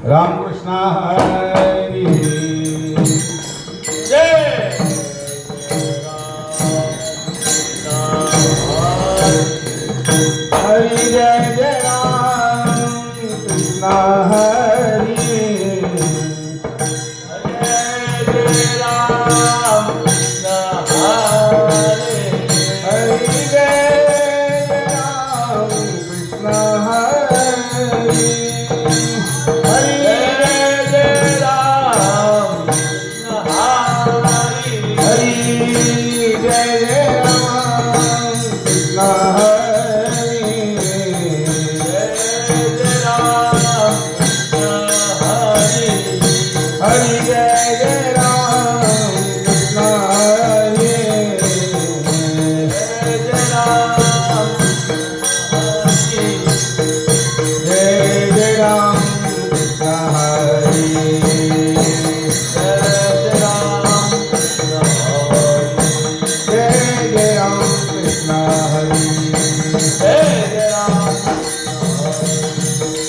रामकृष्ण हरी जय हरि जय जय राम कृष्ण हरि जय जय राम कृष्ण हरे हरि जय जय राम कृष्ण हरि हरि जय जय राम कृष्ण हरे हरि जय जय राम कृष्ण हरि जय जय राम कृष्ण हरे हरि जय जय राम कृष्ण हरि जय जय राम हरे जय जय राम कृष्ण हरि जय जय राम कृष्ण हरे जय जय राम कृष्ण हरि जय जय राम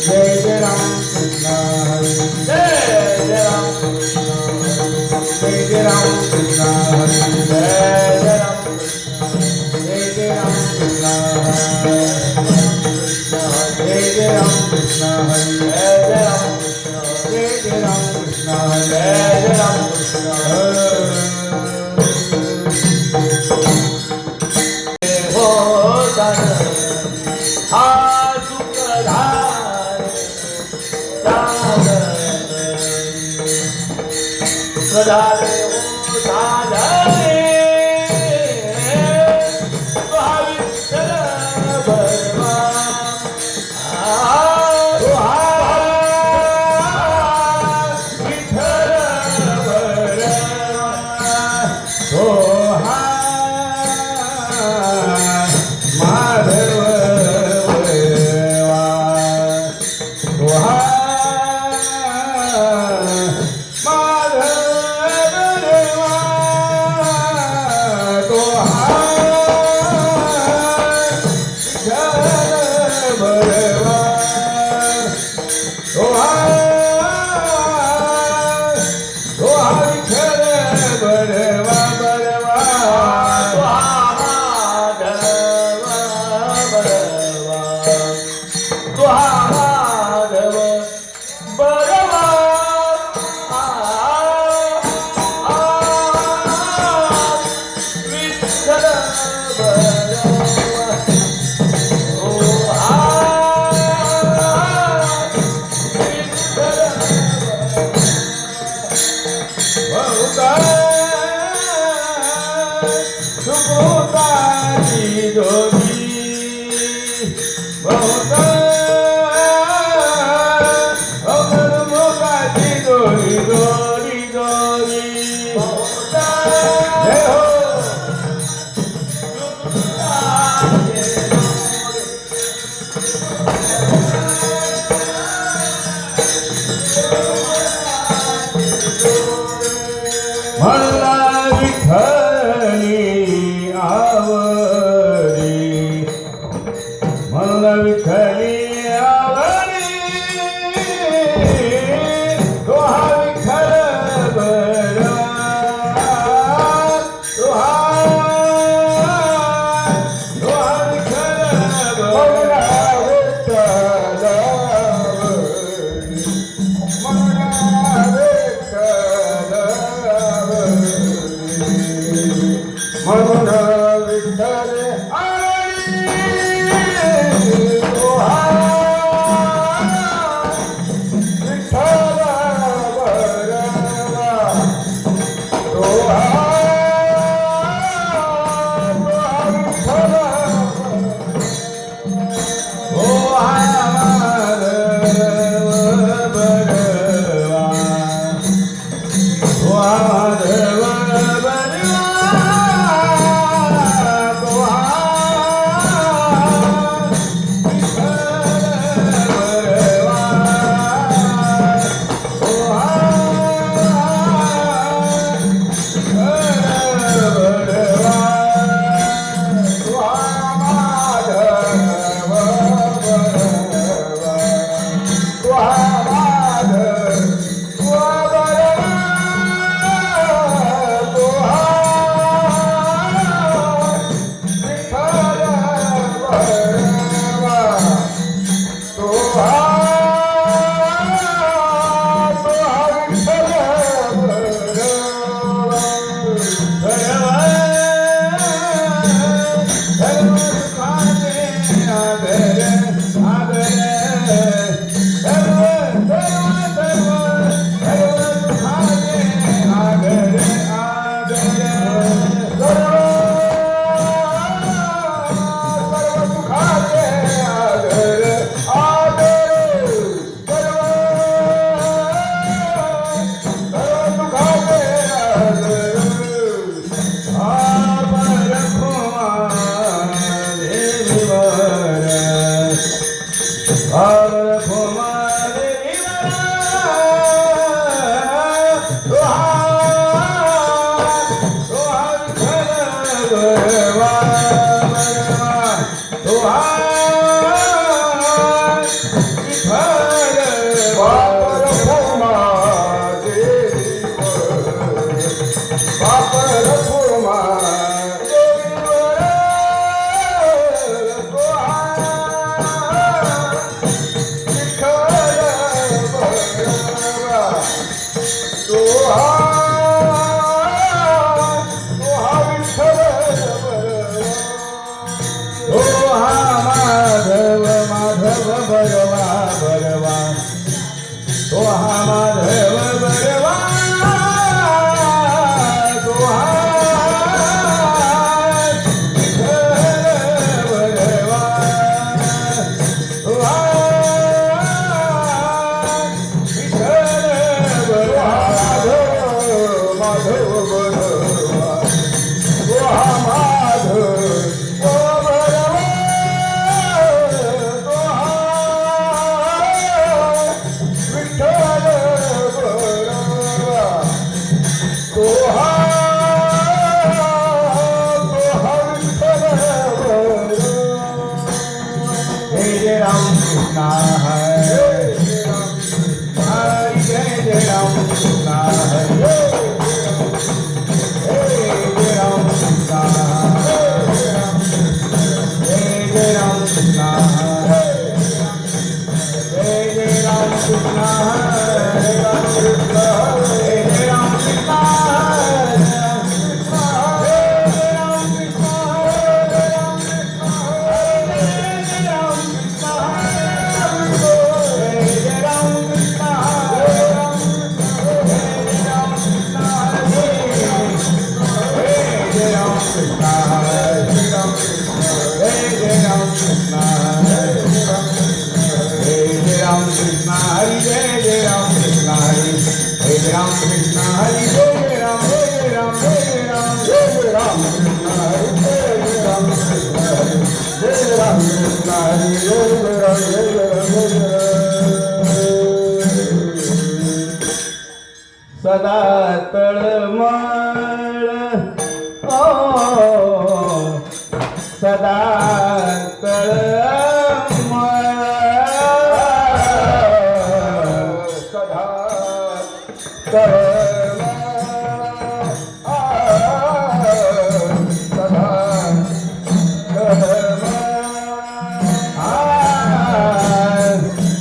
जय जय राम कृष्ण हरि जय जय राम जय जय राम कृष्ण हरि जय जय राम जय जय राम कृष्ण हरि जय जय राम कृष्ण हरि जय जय राम कृष्ण जय जय राम कृष्ण हरि जय जय राम कृष्ण हो तन हा सुखधार प्रधारे हो साधरे विठ्ठल भगवा विठ्ठल कृष्ण हरे राम कृष्ण हरे राम कृष्ण सदा तळमळ ओ सदा तळमळ सदा तळमळ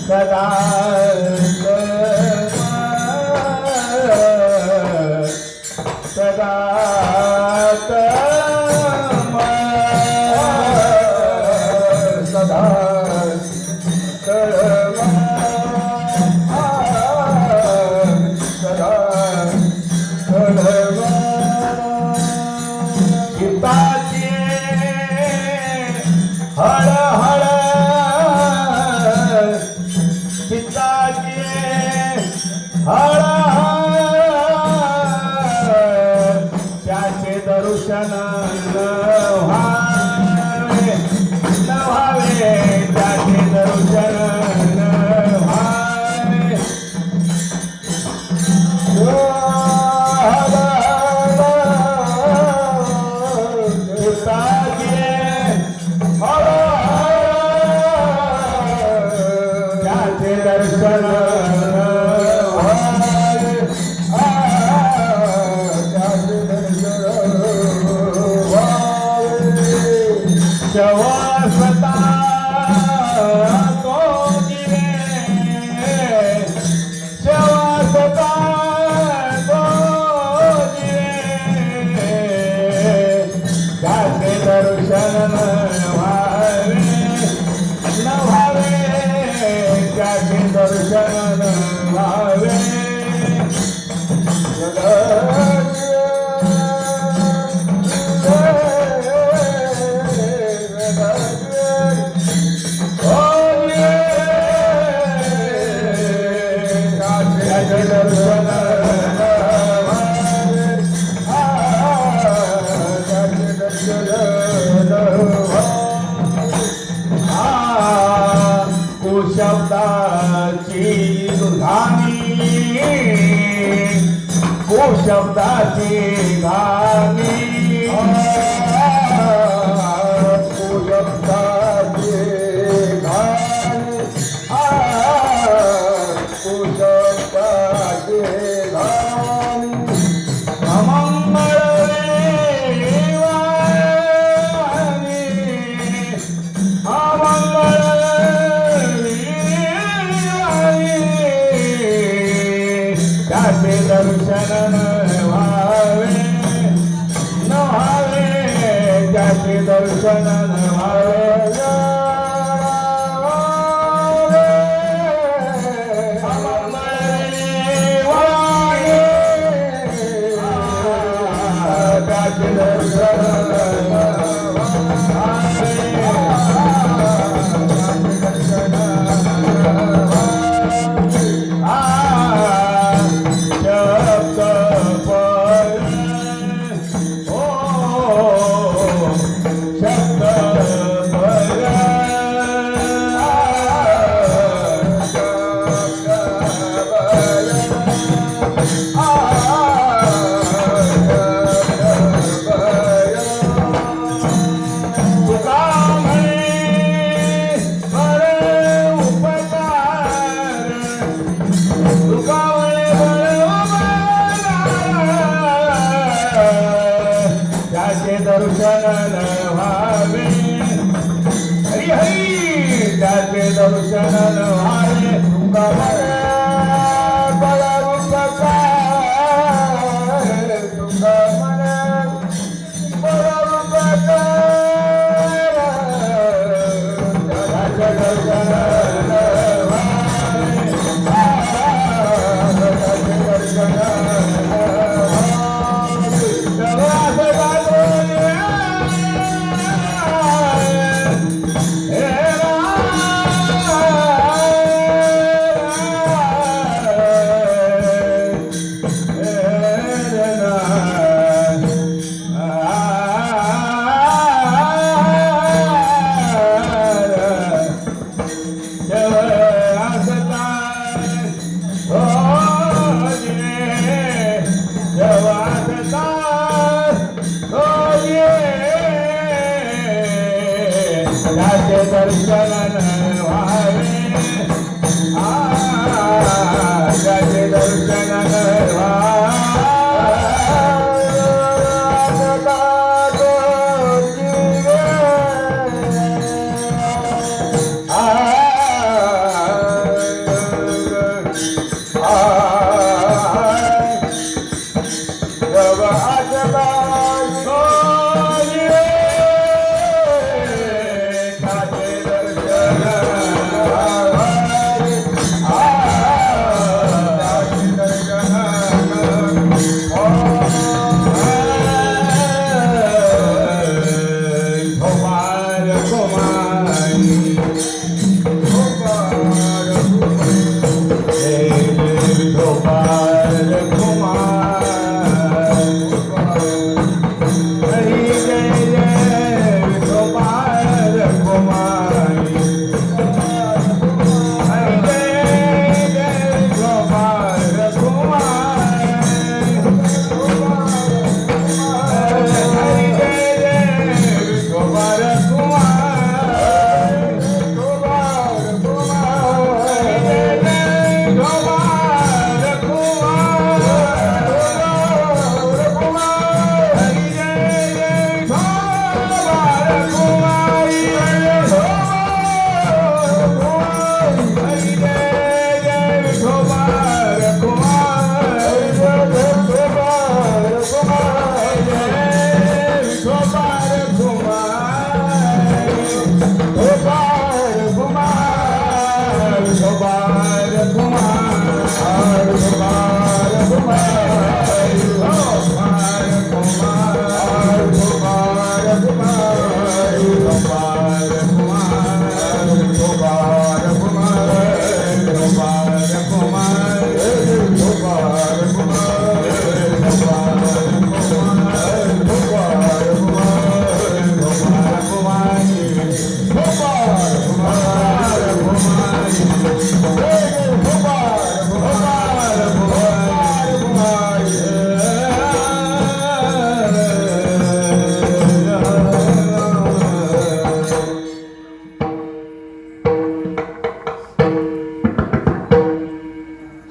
सदा सदा सदा सदा गीताची हळ हळ गीताची हळ त्याचे दर्शन न व्हावे त्याचे दर्शन न व्हावे त्याचे दर्शन शवसता तो जिवे शवसता तो जिवे त्याचे दर्शन न व्हावे त्याचे दर्शन न व्हावे शब्दाची शब्दाची घाणी शब्दाची घाणी शब्दाची घाणी अमंगळ त्याचे दर्शन व्हावे न व्हावे त्याचे दर्शन व्हावे त्याचे दर्शन दर्शन व्हावे हरी हरी त्याचे दर्शन व्हावे दर्शन व्हावे त्याचे दर्शन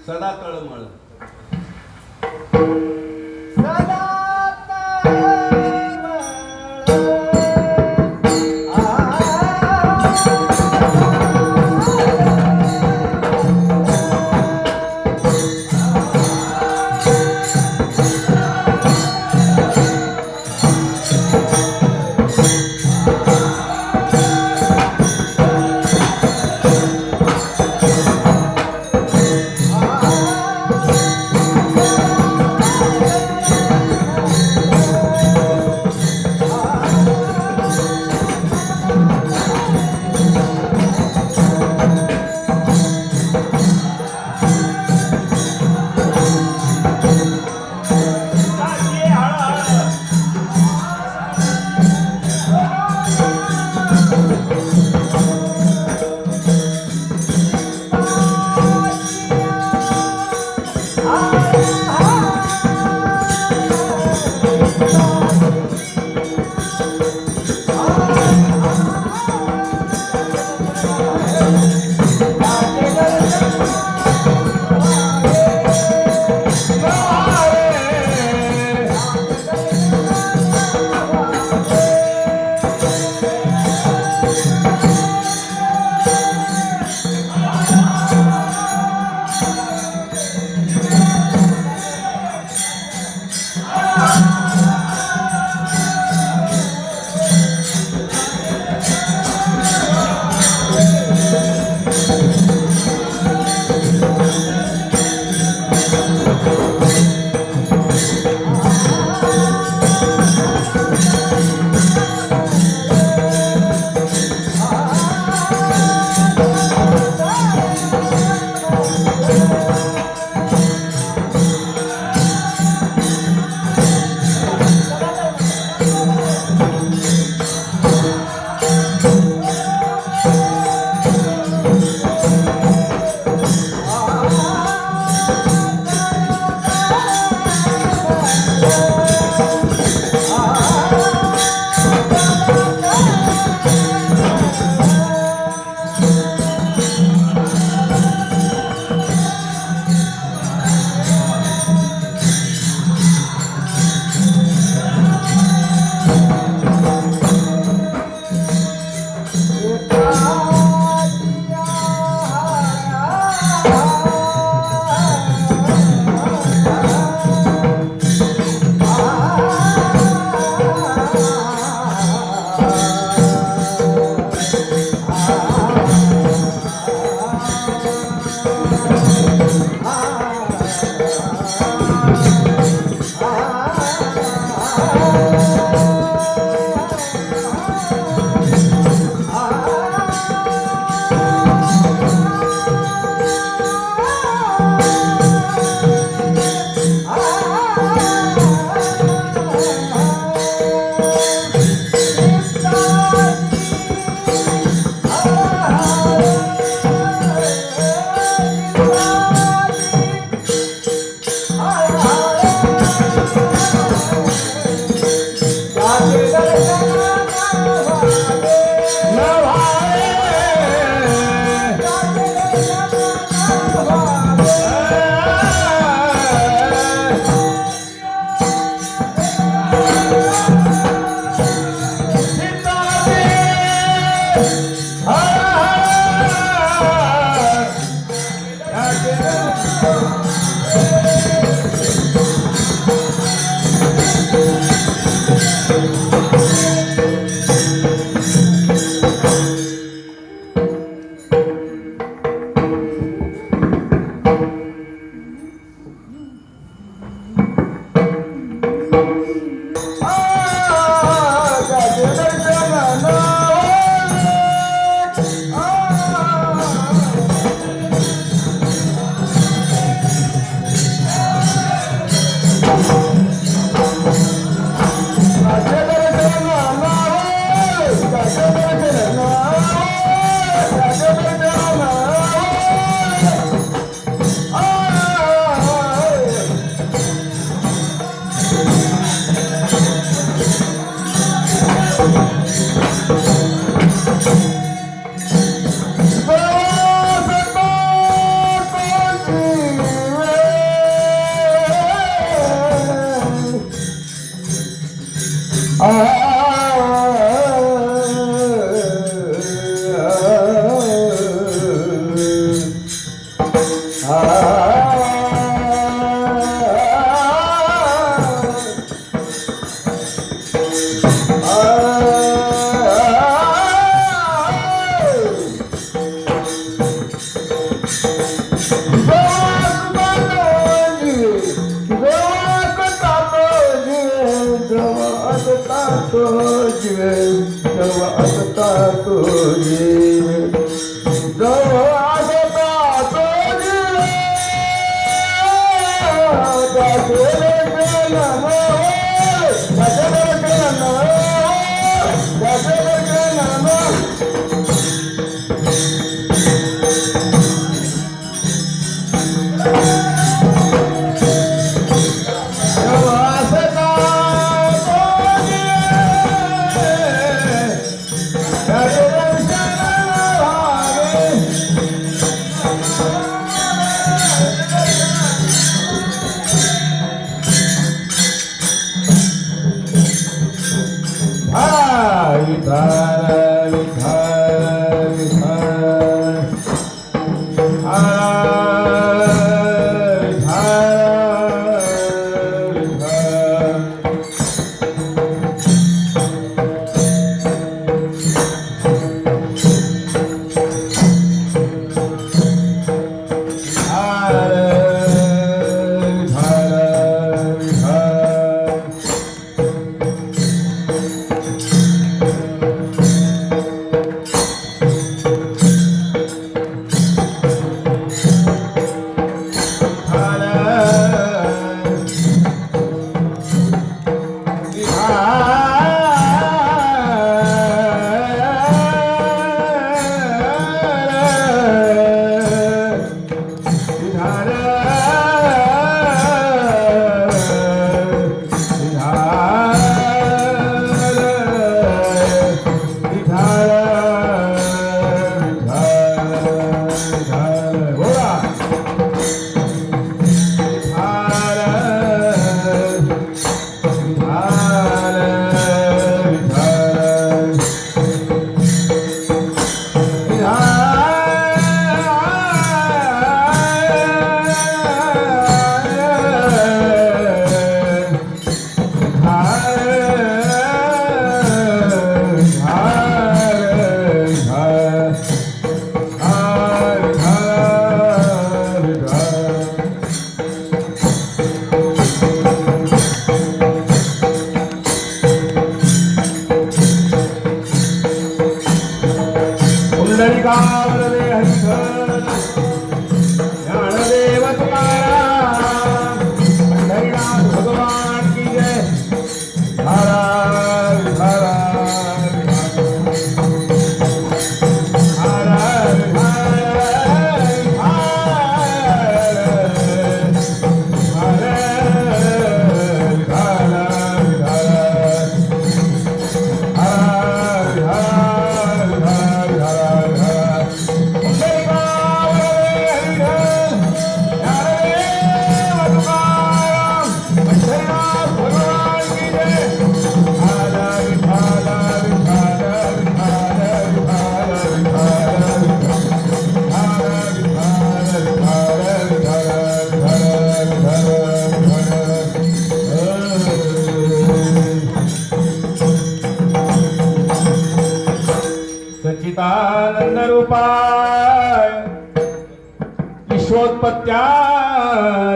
सदा तळमळ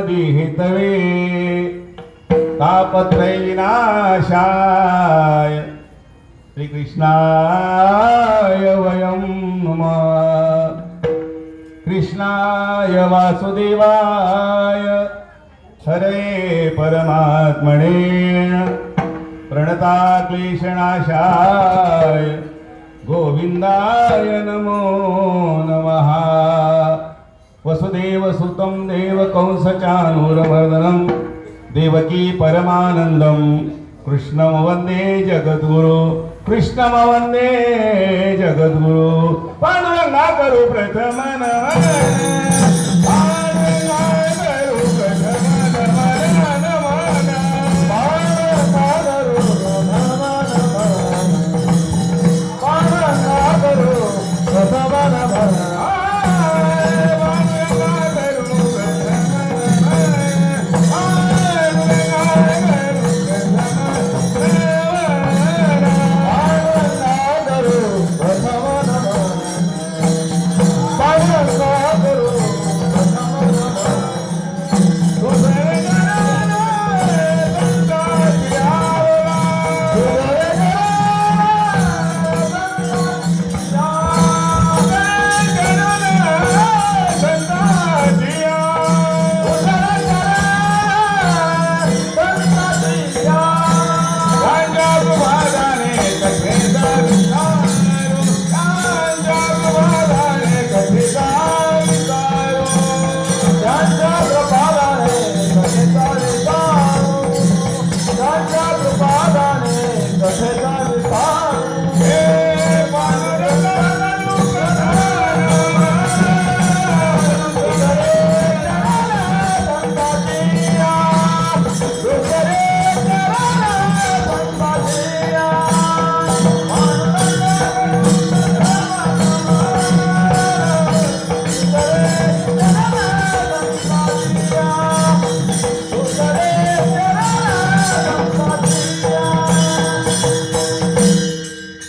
हितवे तापत्रय विनाशाय श्रीकृष्णाय वयं नमः कृष्णाय वासुदेवाय हरे परमात्मने प्रणताक्लेशनाशाय गोविंदाय नमो नमः वसुदेवसुतं देवकंसचानूरमर्दनं देवकी परमानन्दं कृष्णं वन्दे जगद्गुरु कृष्णं वन्दे जगद्गुरु पांडुरंगा करू प्रथम नमन पांडुरंगा करू प्रथम नमन नमन पांडुरंगा करू प्रथम नमन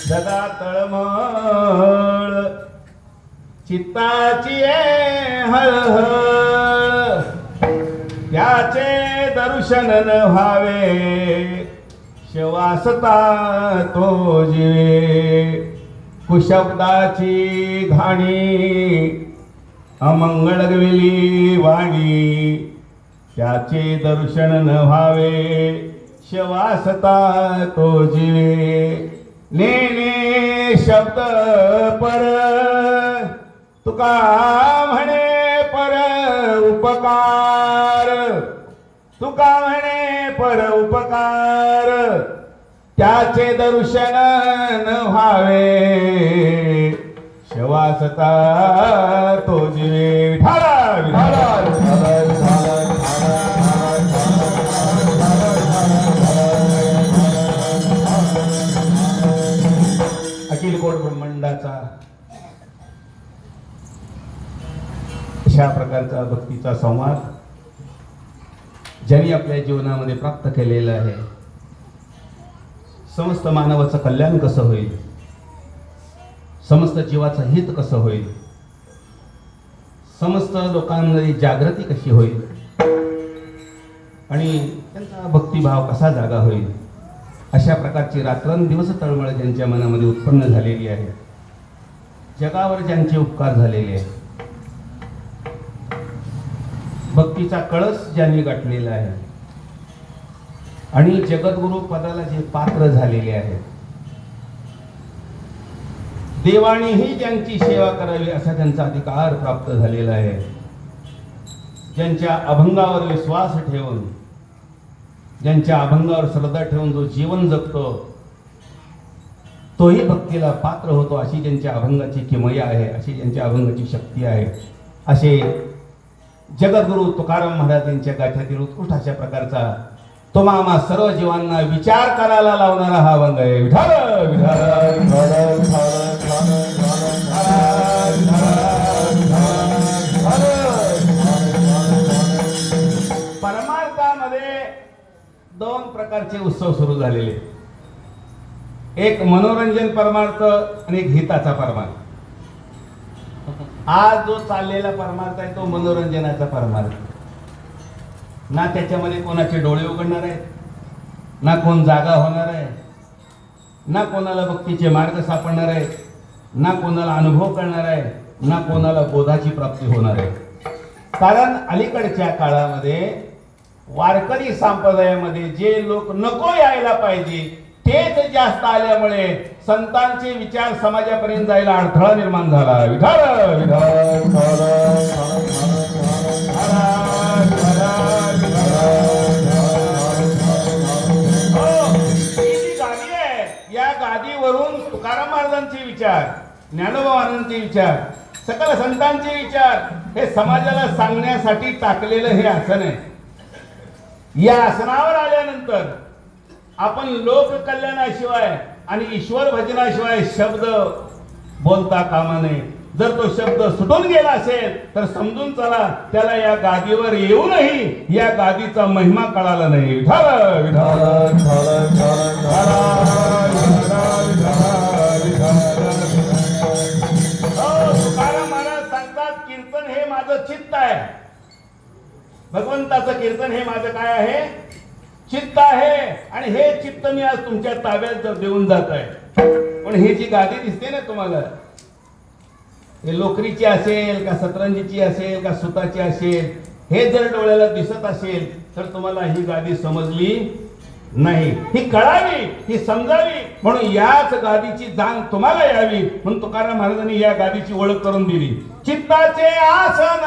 सदा तळमळ चित्ताची हळहळ त्याचे दर्शन न व्हावे शवासता तो जीवे कुशब्दाची घाणी अमंगळगविली वाणी त्याचे दर्शन न व्हावे शवासता तो जीवे नेने शब्द पर तुका म्हणे पर उपकार तुका म्हणे पर उपकार त्याचे दर्शन न व्हावे शवासता तो जीवे विठाला विठाला अखिल कोट ब्रह्मांडाचा अशा प्रकारचा भक्तीचा संवाद ज्यांनी आपल्या जीवनामध्ये प्राप्त केलेला आहे. समस्त मानवाचं कल्याण कसं होईल, समस्त जीवाचं हित कसं होईल, समस्त लोकांमध्ये जागृती कशी होईल आणि त्यांचा भक्तिभाव कसा जागा होईल, अशा प्रकारची रात्रंदिवस तळमळ ज्यांच्या मनामध्ये उत्पन्न झालेली आहे. जगावर ज्यांचे उपकार झालेले आहेत, भक्तीचा कळस ज्यांनी गाठलेला आहे आणि जगद्गुरु पदाला जे पात्र झालेले आहेत, देवाणीही ज्यांची सेवा करावी असा त्यांचा अधिकार प्राप्त झालेला आहे, ज्यांच्या अभंगावर विश्वास ठेवून, ज्यांच्या अभंगावर श्रद्धा ठेवून जो जीवन जगतो तोही भक्तीला पात्र होतो, अशी ज्यांच्या अभंगाची किमया आहे, अशी ज्यांच्या अभंगाची शक्ती आहे, असे जगद्गुरु तुकाराम महाराज यांच्या गाथ्यातील उत्कृष्ट अशा प्रकारचा तुम्हा सर्व जीवांना विचार करायला लावणारा हा अभंग आहे. विठाल विठाल परमार्थामध्ये दोन प्रकारचे उत्सव सुरू झालेले, एक मनोरंजन परमार्थ आणि एक हिताचा परमार्थ. आज जो चाललेला परमार्थ आहे तो मनोरंजनाचा परमार्थ. ना त्याच्यामध्ये कोणाचे डोळे उघडणार आहेत, ना कोण जागा होणार आहे, ना कोणाला भक्तीचे मार्ग सापडणार आहे, ना कोणाला अनुभव करणार आहे, ना कोणाला बोधाची प्राप्ती होणार आहे. कारण अलीकडच्या काळामध्ये वारकरी संप्रदायामध्ये जे लोक नको यायला पाहिजे तेच जास्त आल्यामुळे संतांचे विचार समाजापर्यंत जायला अडथळा निर्माण झाला. विठाल विठाल या गादीवरून तुकाराम महाराजांचे विचार, ज्ञानोबा महाराजांचे विचार, सकल संतांचे विचार हे समाजाला सांगण्यासाठी टाकलेलं हे आसन आहे. या आसनावर आल्यानंतर आपण लोककल्याणाशिवाय आणि ईश्वर भजनाशिवाय शब्द बोलता कामा नये. जर तो शब्द सुटून गेला असेल तर समजून चला त्याला या गादीवर येऊनही या गादीचा महिमा कळाला नाही. विठाल विठाल तुकाराम महाराज सांगतात, कीर्तन हे माझं चित्त आहे. भगवंताचं कीर्तन हे माझं काय आहे? चित्त आहे. आणि हे चित्त मी आज तुमच्या ताब्यात देऊन जात आहे. पण ही जी गादी दिसते ना तुम्हाला, हे लोकरीची असेल का सतरंजीची असेल का सुताची असेल, हे जर डोळ्याला दिसत असेल तर तुम्हाला ही गादी समजली नाही. ही कळावी, ही समजावी म्हणून याच गादीची जाण तुम्हाला यावी म्हणून तुकाराम महाराजांनी या गादीची ओळख करून दिली. चित्ताचे आसन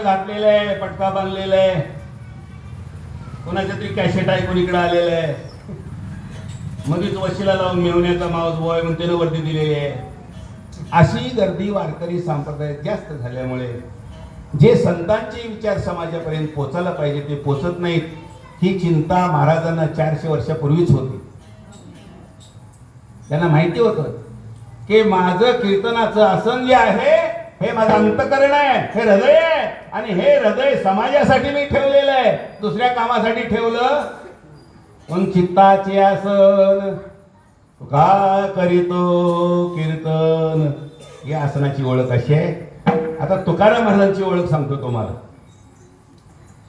घातलेलं आहे, पटका बांधलेला आहे, कोणाच्या तरी कॅसेट आहे कोणीकडे आलेलं आहे, मगच वशिला लावून मेवण्याचा माऊस बॉय म्हणून त्यानं वरती दिलेली आहे. अशी गर्दी वारकरी संप्रदायात जास्त झाल्यामुळे जे संतांचे विचार समाजापर्यंत पोचायला पाहिजे ते पोचत नाहीत. ही चिंता महाराजांना 400 वर्षापूर्वीच होती. त्यांना माहिती होतं की माझं कीर्तनाचं आसन जे आहे हे माझं अंतकरण आहे, हे हृदय आहे आणि हे हृदय समाजासाठी मी ठेवलेलं आहे, दुसऱ्या कामासाठी ठेवलं. पण चित्ताचे आसन का करीतो कीर्तन, या आसनाची ओळख अशी आहे. आता तुकाराम महाराजांची ओळख सांगतो तुम्हाला.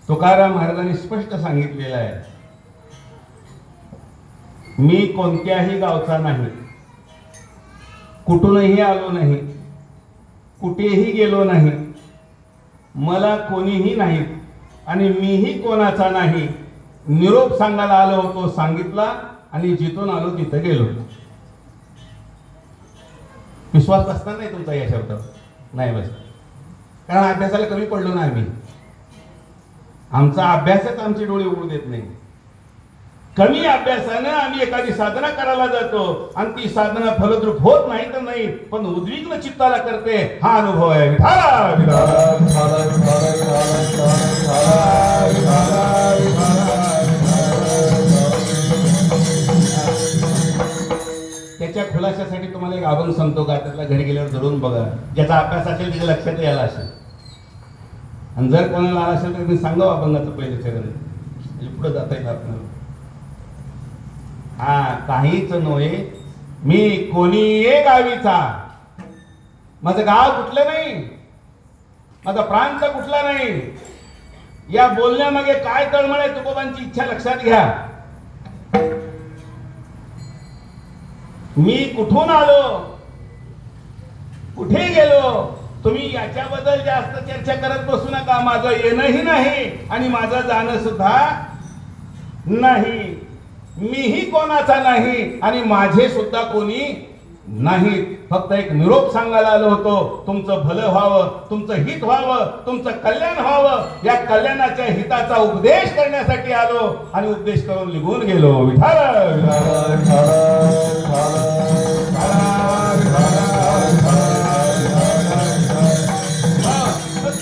तुकाराम महाराजांनी स्पष्ट सांगितलेलं आहे, मी कोणत्याही गावचा नाही, कुठूनही आलो नाही, कुठेही गेलो नाही, मला कोणीही नाही आणि मीही कोणाचा नाही. निरोप सांगायला आलो होतो, सांगितला आणि जिथून आलो तिथं गेलो. विश्वास बसणार नाही तुमचा या शब्दावर? नाही बस, कारण अभ्यासाला कमी पडलो ना आम्ही. आमचा अभ्यासच आमचे डोळे उघडू देत नाही. कमी अभ्यासानं आम्ही एखादी साधना करायला जातो आणि ती साधना फलद्रूप होत नाही तर नाही, पण उद्विग्न चित्ताला करते, हा अनुभव आहे. त्याच्या खुलाशासाठी तुम्हाला एक अभंग सांगतो, गात्यातला घरी गेल्यावर धरून बघा. ज्याचा अभ्यास असेल त्याच्या लक्षात यायला असेल, आणि जर कोणाला आला असेल तर मी सांगावं अभंगाचं पहिलं चरण, म्हणजे पुढे जाता येईल आपल्याला. हा काहीच नव्हे मी कोणी ये गावीचा, माझं गाव कुठलं नाही, माझा प्रांत कुठला नाही. या बोलण्यामागे काय तळमळ आहे तुकोबांची इच्छा लक्षात घ्या. मी कुठून आलो, कुठे गेलो, तुम्ही याच्याबद्दल जास्त चर्चा करत बसू नका. माझं येणंही नाही आणि माझं जाणं सुद्धा नाही. मीही कोणाचा नाही आणि माझे सुद्धा कोणी नाही. फक्त एक निरोप सांगायला आलो होतो. तुमचं भलं व्हावं, तुमचं हित व्हावं, तुमचं कल्याण व्हावं, या कल्याणाच्या हिताचा उपदेश करण्यासाठी आलो आणि उपदेश करून निघून गेलो. विठाल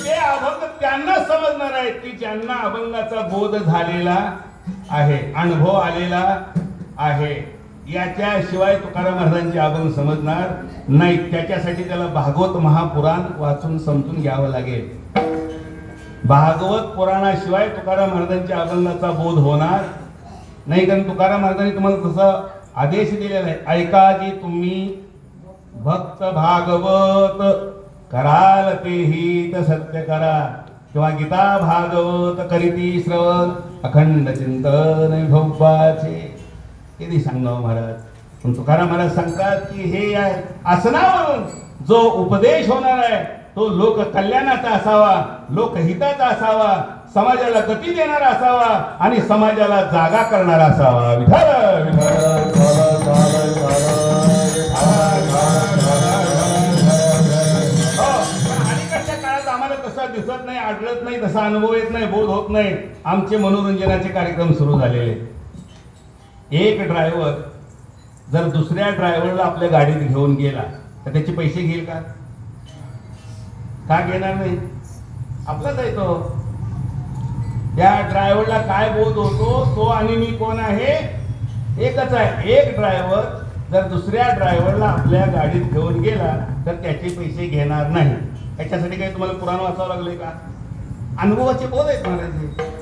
ते अभंग त्यांना समजणार आहेत की ज्यांना अभंगाचा बोध झालेला आहे, अनुभव आलेला आहे. याच्याशिवाय तुकाराम महाराजांचे अभंग समजणार नाही. त्याच्यासाठी त्याला भागवत महापुराण वाचून समजून घ्यावं लागेल. भागवत पुराणाशिवाय तुकाराम महाराजांच्या अभंगाचा बोध होणार नाही. कारण तुकाराम महाराजांनी तुम्हाला तसा आदेश दिलेला आहे, ऐका जी तुम्ही भक्त भागवत कराल ते हित सत्य करा. किंवा गीता भागवत करीती श्रवण अखंड चिंतन विभवाचे. किती सांगावं महाराज. पण तुकाराम महाराज सांगतात की हे आसनावरून जो उपदेश होणार आहे तो लोक कल्याणाचा असावा, लोकहिताचा असावा, समाजाला गती देणारा असावा आणि समाजाला जागा करणारा असावा. विठाल अलीकडच्या काळात आम्हाला तसं दिसत नाही, आढळत नाही, तसा अनुभव येत नाही, बोध होत नाही. आमचे मनोरंजनाचे कार्यक्रम सुरू झालेले. एक ड्रायव्हर जर दुसऱ्या ड्रायव्हरला आपल्या गाडीत घेऊन गेला तर त्याचे पैसे घेईल का? का घेणार नाही? आपलाच आहे तो. त्या ड्रायव्हरला काय बोध होतो, तो आणि मी कोण आहे एकच आहे. एक ड्रायव्हर जर दुसऱ्या ड्रायव्हरला आपल्या गाडीत घेऊन गेला तर त्याचे पैसे घेणार नाही. याच्यासाठी काही तुम्हाला पुराण वाचावं लागले का? अनुभवाचे बोध आहेत महाराज.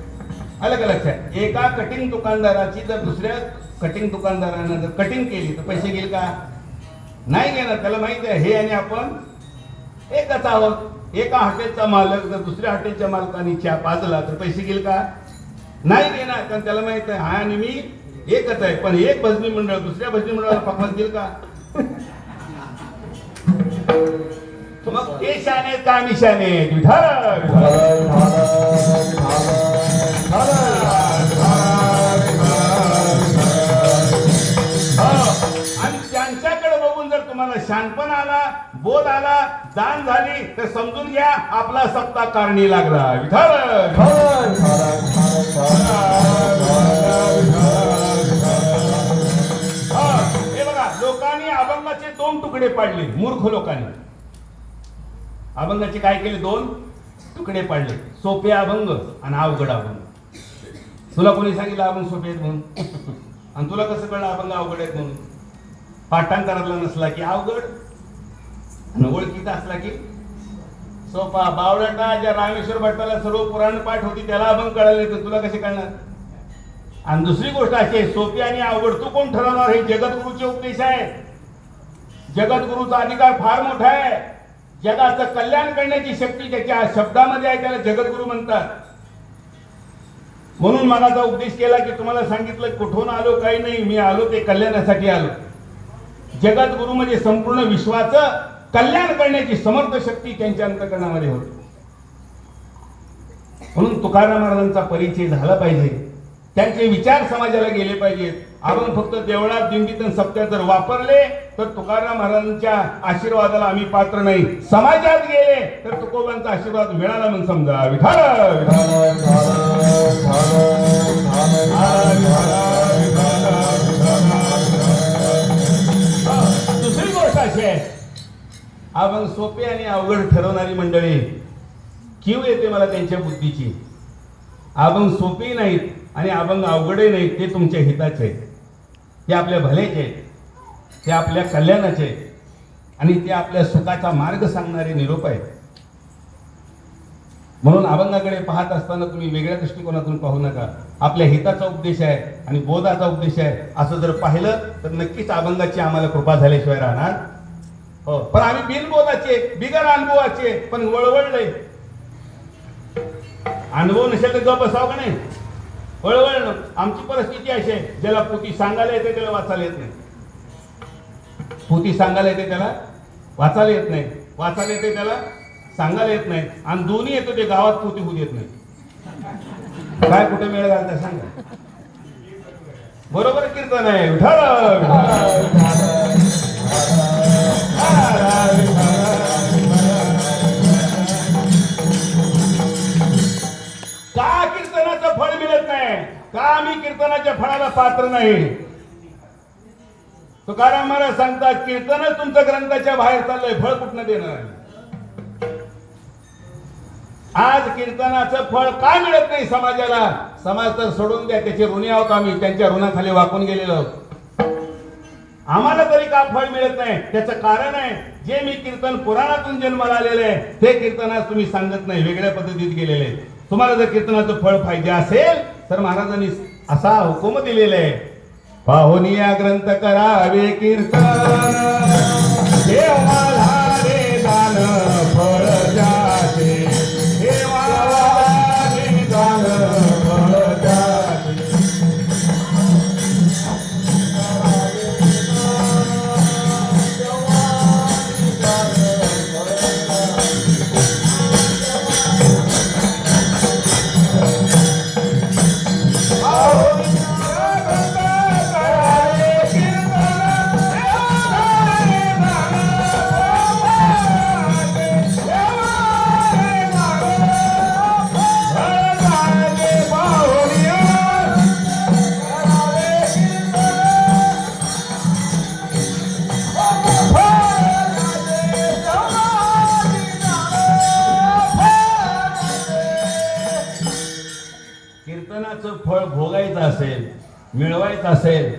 अलग लक्षात. एका कटिंग दुकानदाराची जर दुसऱ्या कटिंग दुकानदारानं जर कटिंग केली तर पैसे घेईल का? नाही घेणार. त्याला माहिती आहे हे आणि आपण एकच आहोत. एका हॉटेलचा मालक जर दुसऱ्या हॉटेलच्या मालकाने चहा पाजला तर पैसे घेईल का? नाही घेणार. कारण त्याला माहिती आहे हा आणि मी एकच आहे. पण एक भजनी मंडळ दुसऱ्या भजनी मंडळाला पाकवाज देईल का? मग ते शाने का आम्ही शाने? आणि त्यांच्याकडे बघून जर तुम्हाला शानपण आला, बोध आला, जाण झाली तर समजून घ्या आपला सत्ता कारणी लागला. हे बघा, लोकांनी अभंगाचे दोन तुकडे पाडले. मूर्ख लोकांनी अभंगाचे काय केले? दोन तुकडे पाडले. सोपे अभंग आणि अवघड अभंग. तुला कोणी सांगितलं अभंग सोपे आहेत म्हणून? आणि तुला कसं कळलं अभंग अवघड आहेत म्हणून? पाठांतरातला नसला की अवघड आणि ओळखीचा असला की सोपा. बावळटा ज्या रामेश्वर भट्टाला सर्व पुराण पाठ होती त्याला अभंग कळाले तर तुला कसे कळणार? आणि दुसरी गोष्ट अशी आहे, सोपी आणि अवघड तू कोण ठरवणार? हे जगद्गुरूचे उपदेश आहे. जगद्गुरूचा अधिकार फार मोठा आहे. जगाचं कल्याण करण्याची शक्ती त्याच्या शब्दामध्ये आहे. त्याला जगद्गुरू म्हणतात. म्हणून मगाचा उपदेश केला की तुम्हाला सांगितलं कुठून आलो काही नाही, मी आलो ते कल्याणासाठी आलो. जगद्गुरू म्हणजे संपूर्ण विश्वाचं कल्याण करण्याची समर्थ शक्ती त्यांच्या अंतःकरणामध्ये होती. म्हणून तुकाराम महाराजांचा परिचय झाला पाहिजे. त्यांचे विचार समाजाला गेले पाहिजेत. आपण फक्त देवळात दिंडीत सप्त्यात जर वापरले तर तुकाराम महाराजांच्या आशीर्वादाला आम्ही पात्र नाही. समाजात गेले तर तुकोबांचा आशीर्वाद मिळाला म्हणून समजा. दुसरी गोष्ट अशी आहे, अभंग सोपे आणि अवघड ठरवणारी मंडळी कीव येते मला त्यांच्या बुद्धीची. अभंग सोपे नाहीत आणि अभंग अवघडही नाहीत. ते तुमच्या हिताचे आहेत, ते आपल्या भल्याचे आहेत, ते आपल्या कल्याणाचे आहेत आणि ते आपल्या सुखाचा मार्ग सांगणारे निरोप आहेत. म्हणून अभंगाकडे पाहत असताना तुम्ही वेगळ्या दृष्टिकोनातून पाहू नका. आपल्या हिताचा उपदेश आहे आणि बोधाचा उपदेश आहे असं जर पाहिलं तर नक्कीच अभंगाची आम्हाला कृपा झाल्याशिवाय राहणार. हो, पण आम्ही बिनबोधाचे, बिगर अनुभवाचे, पण वळवळले. अनुभव नसेल तर गप बसावं का नाही? वळवळ. आमची परिस्थिती अशी आहे, ज्याला पोती सांगायला येते त्याला वाचायला येत नाही. पोती सांगायला येते त्याला, वाचायला येत नाही. वाचायला येते त्याला, सांगायला येत नाही. आणि दोन्ही येतो ते गावात पोती होऊ देत नाही. काय कुठे वेळ घालता सांगा. बरोबर कीर्तन आहे. विठ्ठल का कीर्तनाचं फळ मिळत नाही? का आम्ही कीर्तनाच्या फळाला पात्र नाही? तुकाराम महाराज सांगतात, कीर्तनच तुमचं ग्रंथाच्या बाहेर चाललंय, फळ कुठनं देणार? आज कीर्तनाचं फळ काय मिळत नाही समाजाला? समाज तर सोडून द्या, त्याचे ऋणी आहोत आम्ही, त्यांच्या ऋणाखाली वाकून गेलेलो आहोत. आम्हाला तरी का फळ मिळत नाही? त्याचं कारण आहे, जे मी कीर्तन पुराणातून जन्माला आलेले आहे ते कीर्तनात तुम्ही सांगत नाही, वेगळ्या पद्धतीत गेलेले. तुम्हाला जर कीर्तनाचं फळ पाहिजे असेल तर महाराजांनी असा हुकूम दिलेला आहे, पाहुनिया ग्रंथ करावे कीर्तन, देवा झाले दान फळ जाते, देवा झाले दान फळ जाते. कीर्तनाचं फळ भोगायचं असेल, मिळवायचं असेल,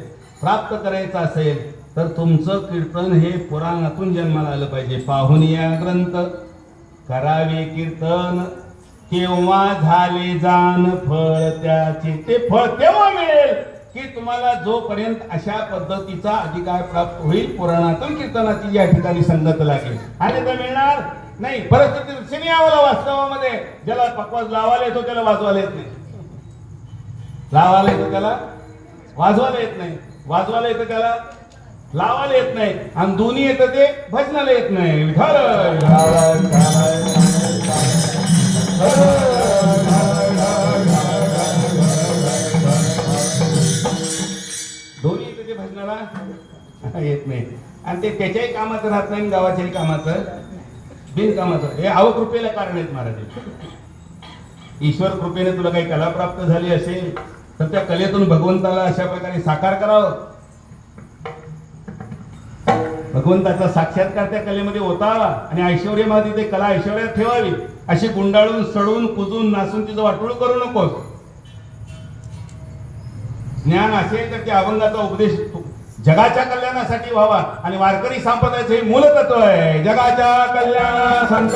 प्राप्त करायचं असेल तर तुमचं कीर्तन हे पुराणातून जन्माला आलं पाहिजे. पाहुनिया ग्रंथ करावे कीर्तन, केव्हा झाले जाण फळ त्याचे. ते फळ तेव्हा मिळेल की तुम्हाला जोपर्यंत अशा पद्धतीचा अधिकार प्राप्त होईल, पुराणातून कीर्तनाची या ठिकाणी संगत लागेल. आणि ते मिळणार नाही. परिस्थिती दृष्टीने यावं वास्तवामध्ये. ज्याला पकवाज लावायला येतो त्याला वाजवायला येत नाही, लावायला येतं त्याला वाजवायला येत नाही, वाजवायला येतं त्याला लावायला येत नाही, आणि दोन्ही येतं ते भजनाला येत नाही. दोन्ही येतं ते भजनाला येत नाही, आणि ते त्याच्याही कामाचं राहत नाही, गावाच्याही कामाचं बिनकामाचं. हे अवकृपेला कारण आहेत महाराज. ईश्वर कृपेने तुला काही कला प्राप्त झाली असेल तर त्या कलेतून भगवंताला अशा प्रकारे साकार करावं. भगवंताचा साक्षात्कार त्या कलेमध्ये होतावा आणि ऐश्वर्यामध्ये ते कला ऐश्वर्यात ठेवावी. अशी गुंडाळून सडून कुजून नासून तिचं वाटोळ करू नकोस. ज्ञान असेल तर त्या अभंगाचा उपदेश जगाच्या कल्याणासाठी व्हावा. आणि वारकरी संप्रदायाचं हे मूलतत्व आहे, जगाच्या कल्याणासाठी,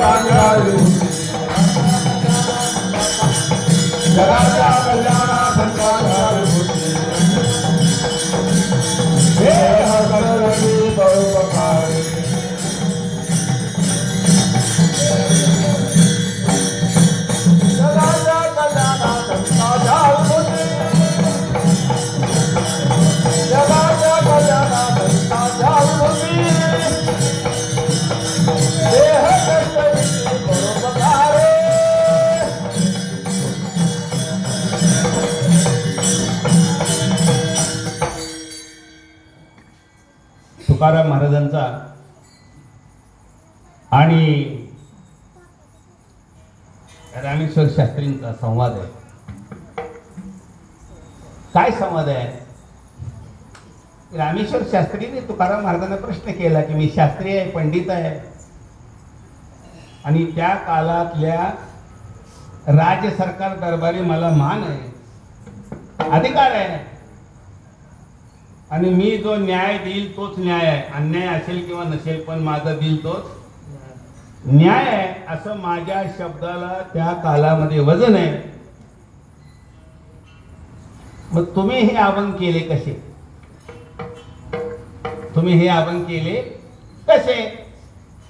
जगाच्या कल्याणासाठी हे हरकरणी परोपकारी. जगाच्या कल्याणासाठी, जगाच्या कल्याणासाठी हे हरकरणी परोपकारी. तुकाराम महाराजांचा आणि रामेश्वर शास्त्रींचा संवाद आहे. काय संवाद आहे? रामेश्वर शास्त्रीने तुकाराम महाराजांना प्रश्न केला की मी शास्त्री आहे, पंडित आहे, आणि त्या काळातल्या राज्य सरकार दरबारी मला मान आहे, अधिकार आहे, आणि मी जो न्याय देईल तोच न्याय आहे. अन्याय असेल किंवा नसेल पण माझं देईल तोच न्याय आहे, असं माझ्या शब्दाला त्या कालामध्ये वजन आहे. मग तुम्ही हे अभंग केले कसे? तुम्ही हे अभंग केले कसे?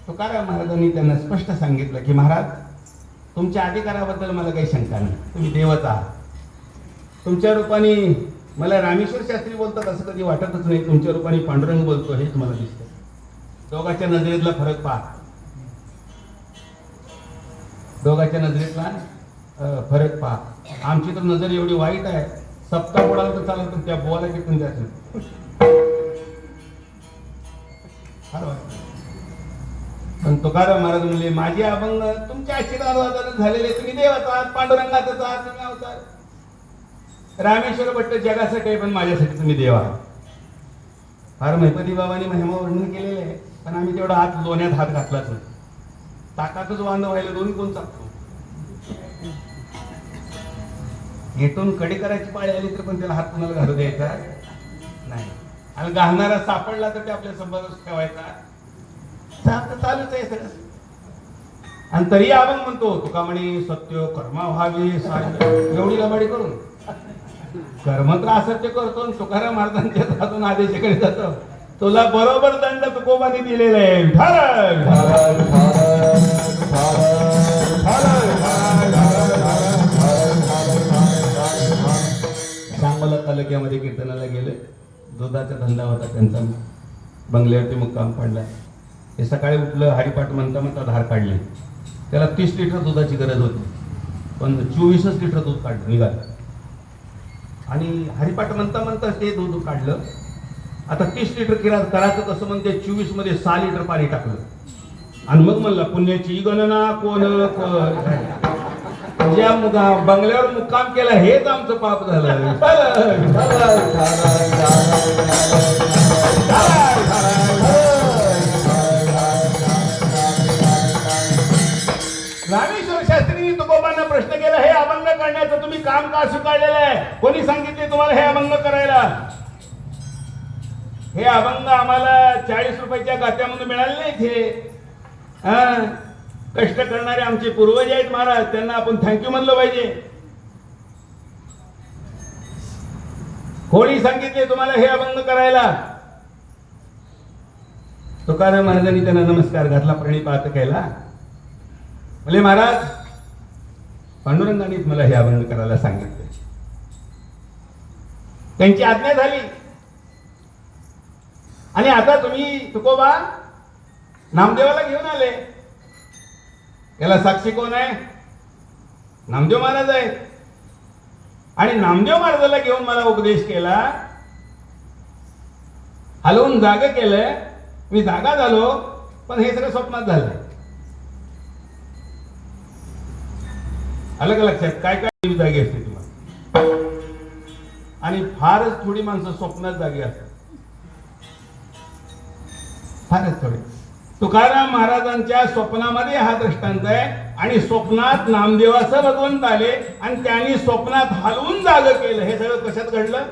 तुकाराम महाराजांनी त्यांना स्पष्ट सांगितलं की महाराज, तुमच्या अधिकाराबद्दल मला काही शंका नाही, तुम्ही देवच आहात. तुमच्या रूपाने मला रामेश्वर शास्त्री बोलतात असं कधी वाटतच नाही, तुमच्या रूपाने पांडुरंग बोलतो हेच मला दिसतं. दोघांच्या नजरेतला फरक पहा. दोघांच्या नजरेतला फरक पहा. आमची तर नजर एवढी वाईट आहे, सप्ताह बुडाला तर चालत पण त्या बोला किती द्यायचं. पण तुकाराम महाराज म्हणले माझे अभंग तुमच्या आशीर्वादाने झालेले, तुम्ही देवाचा आहात, पांडुरंगाचा आहात, तुम्ही अवतार. रामेश्वर भट्ट जगासाठी आहे पण माझ्यासाठी तुम्ही देव आहात. फार महिपती बाबांनी महिमा वर्णन केलेले आहे, पण आम्ही तेवढा हात लोण्यात हात घातलाच नाही. ताकातच वांद व्हायला दोन्ही कोण चालतो. घेतून कडी करायची पाळी आली तर पण त्याला हात कुणाला घालू द्यायचा नाही. आणि गाहणारा सापडला तर ते आपल्या संबंध ठेवायचा. चालूच आहे सगळं. आणि तरी अभंग म्हणतो तुका म्हणे सत्य कर्मा व्हावे साध्य. एवढी लबाडी करून कर्म तर असत्य करतो. तुकाराम महाराजांच्या हातून आदेशाकडे जातो. तुला बरोबर दंड तुकोबाने दिलेला आहे. सांगोला तालुक्यामध्ये कीर्तनाला गेले. दुधाचा धंदा होता त्यांचा, बंगल्यावरती मुक्काम पडला. हे सकाळी उठलं, हरिपाठ म्हणता म्हणता धार काढली. त्याला 30 लिटर दुधाची गरज होती, पण 24 लिटर दूध काढलं निघालं. आणि हरिपाठ म्हणता म्हणता ते दूध काढलं. आता 30 लिटर करायचं कसं म्हणते, 24 मध्ये 6 लिटर पाणी टाकलं. आणि मग म्हणलं पुण्याची गणना कोण ज्या बंगल्यावर मुक्काम केला हेच आमचं पाप झालं. रामेश्वर शास्त्रींनी तुकोबांना प्रश्न केला, हे अभंग करण्याचं तुम्ही काम का स्वीकारलेलं आहे? कोणी सांगितले तुम्हाला हे अभंग करायला? हे अभंग आम्हाला 40 रुपयाच्या गात्यामधून मिळाले नाहीत. हे कष्ट करणारे आमचे पूर्वज आहेत महाराज, त्यांना आपण थँक्यू म्हणलं पाहिजे. कोणी सांगितले तुम्हाला हे अभंग करायला? तुकाराम महाराजांनी त्यांना नमस्कार घातला, प्रणिपात केला. म्हणजे महाराज पांडुरंगानेच मला हे अभंग करायला सांगितले. त्यांची आज्ञा झाली. आणि आता तुम्ही तुकोबा नामदेवाला घेऊन आले. याला साक्षी कोण आहे? नामदेव महाराज आहेत. आणि नामदेव महाराजाला घेऊन मला उपदेश केला, हलवून जागा केलंय. मी जागा झालो, पण हे सगळं स्वप्नात झालं. अलग लक्षात काय काय जागी असते तुम्हाला. आणि फारच थोडी माणसं स्वप्नात जागी असतात, फारच थोडी. तुकाराम महाराजांच्या स्वप्नामध्ये हा दृष्टांत आहे. आणि स्वप्नात नामदेवाचं भगवंत आले आणि त्यांनी स्वप्नात हलवून जाग केलं. हे सगळं कशात घडलं?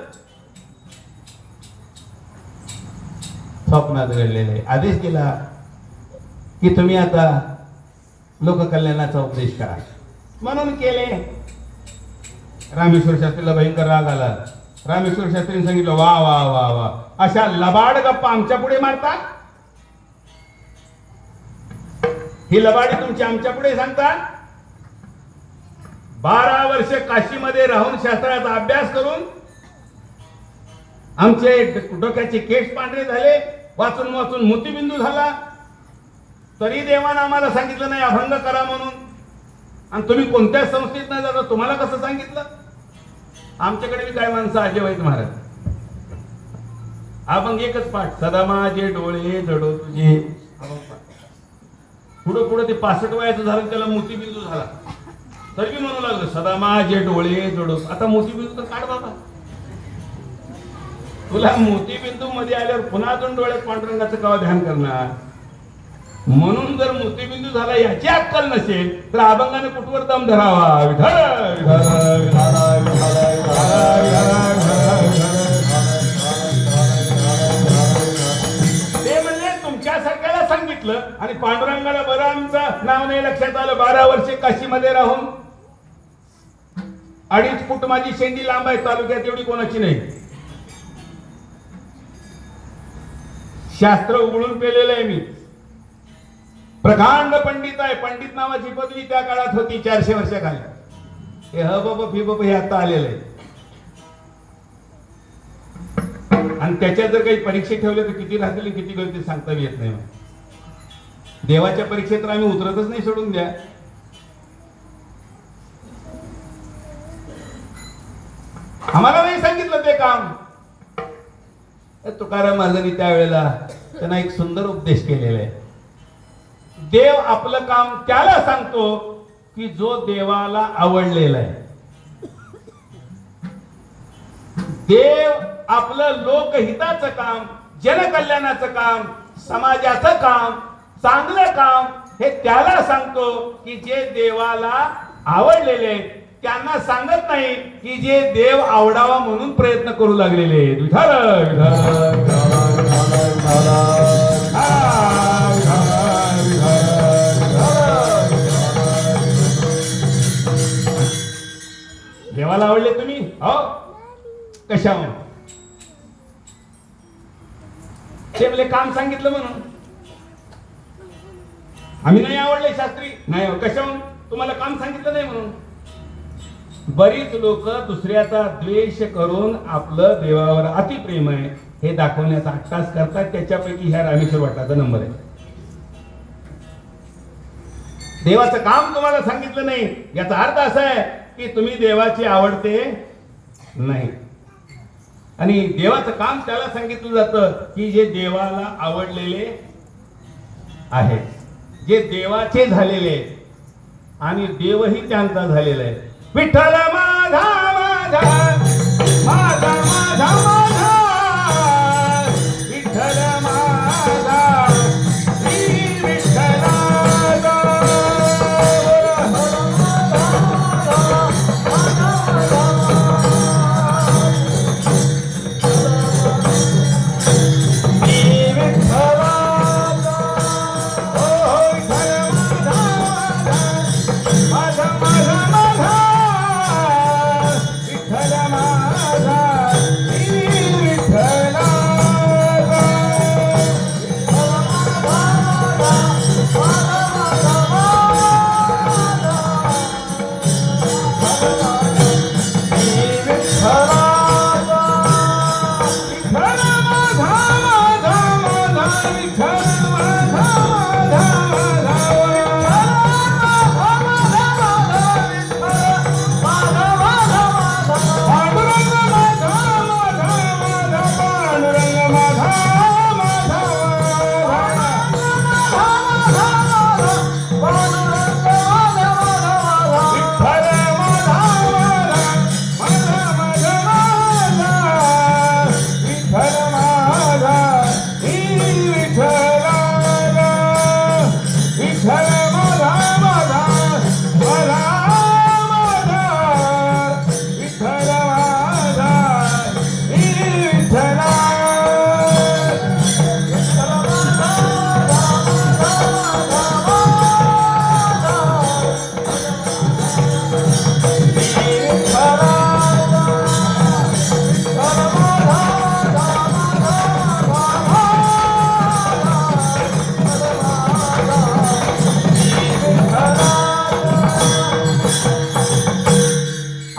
स्वप्नात घडलेलं आहे. आदेश केला की तुम्ही आता लोककल्याणाचा उपदेश करा, म्हणून केले. रामेश्वर शास्त्रीला भयंकर राग आला. रामेश्वर शास्त्रीने सांगितलं, वा वा वा वा, अशा लबाड गप्पा आमच्या पुढे मारतात? ही लबाडी तुमची आमच्या पुढे सांगता? 12 वर्ष काशीमध्ये राहून शास्त्राचा अभ्यास करून आमचे डोक्याचे केस पांढरे झाले, वाचून वाचून मोतीबिंदू झाला, तरी देवानं आम्हाला सांगितलं नाही अभंग करा म्हणून. आणि तुम्ही कोणत्या संस्थेत नाही जाता, तुम्हाला कसं सांगितलं? आमच्याकडे मी काय माणसं आजे वाईत महाराज. अभंग एकच पाठ, सदा माझे डोळे जडो तुझे. पुढं पुढं ते 65 वयाचं झालं, त्याला मोतीबिंदू झाला, तरी म्हणू लागलं सदा माझे डोळे जडो. आता मोतीबिंदू तर काढ बाबा. तुला मोतीबिंदू मध्ये आल्यावर पुन्हा अजून डोळ्यात पांडुरंगाचं केव्हा ध्यान करणार? म्हणून जर मोतीबिंदू झाला याची अक्कल नसेल तर अभंगाने कुठवर दम धरावा? ते म्हणले तुमच्यासारख्याला सांगितलं आणि पांडुरंगाला बरं आमचं नाव नाही लक्षात आलं. 12 वर्षे काशीमध्ये राहून 2.5 फूट माझी शेंडी लांब आहे, तालुक्यात एवढी कोणाची नाही. शास्त्र उघडून पेलेलं आहे मी. प्रकांड पंडित आहे. पंडित नावाची पदवी त्या काळात होती 400 वर्षाखाली. हे ह बाबा फी बाबा हे आता आलेलं आहे. आणि त्याच्यात जर काही परीक्षा ठेवल्या तर किती राहतील किती गळतील सांगता येत नाही. देवाच्या परीक्षेत तर आम्ही उतरतच नाही, सोडून द्या. आम्हाला नाही सांगितलं ते काम. तुकाराम महाराजांनी त्यावेळेला त्यांना एक सुंदर उपदेश केलेला आहे. देव आपलं काम त्याला सांगतो की जो देवाला आवडलेला आहे. देव आपलं लोकहिताचं काम, जनकल्याणाचं काम, समाजाचं काम, चांगलं काम हे त्याला सांगतो की जे देवाला आवडलेले, त्यांना सांगत नाही की जे देव आवडावा म्हणून प्रयत्न करू लागलेले. विठ्ठल विठ्ठल देवाला आवडले तुम्ही? हो, कशा? ते मला काम सांगितलं म्हणून. आम्ही नाही आवडले शास्त्री, नाही कशा? तुम्हाला काम सांगितलं नाही म्हणून. बरीच लोक दुसऱ्याचा द्वेष करून आपलं देवावर अतिप्रेम आहे हे दाखवण्याचा अट्टास करतात. त्याच्यापैकी ह्या रामेश्वर भट्टाचा नंबर आहे. देवाचं काम तुम्हाला सांगितलं नाही याचा अर्थ असा आहे की तुम्ही देवाची आवडते नाही. आणि देवाचं काम त्याला सांगितलं जातं की जे देवाला आवडलेले आहे, जे देवाचे झालेले आणि देवही त्यांचा झालेला आहे. विठ्ठल माझा माझा माझा माझा माझा विठ्ठल माझा श्री विठ्ठलाचा.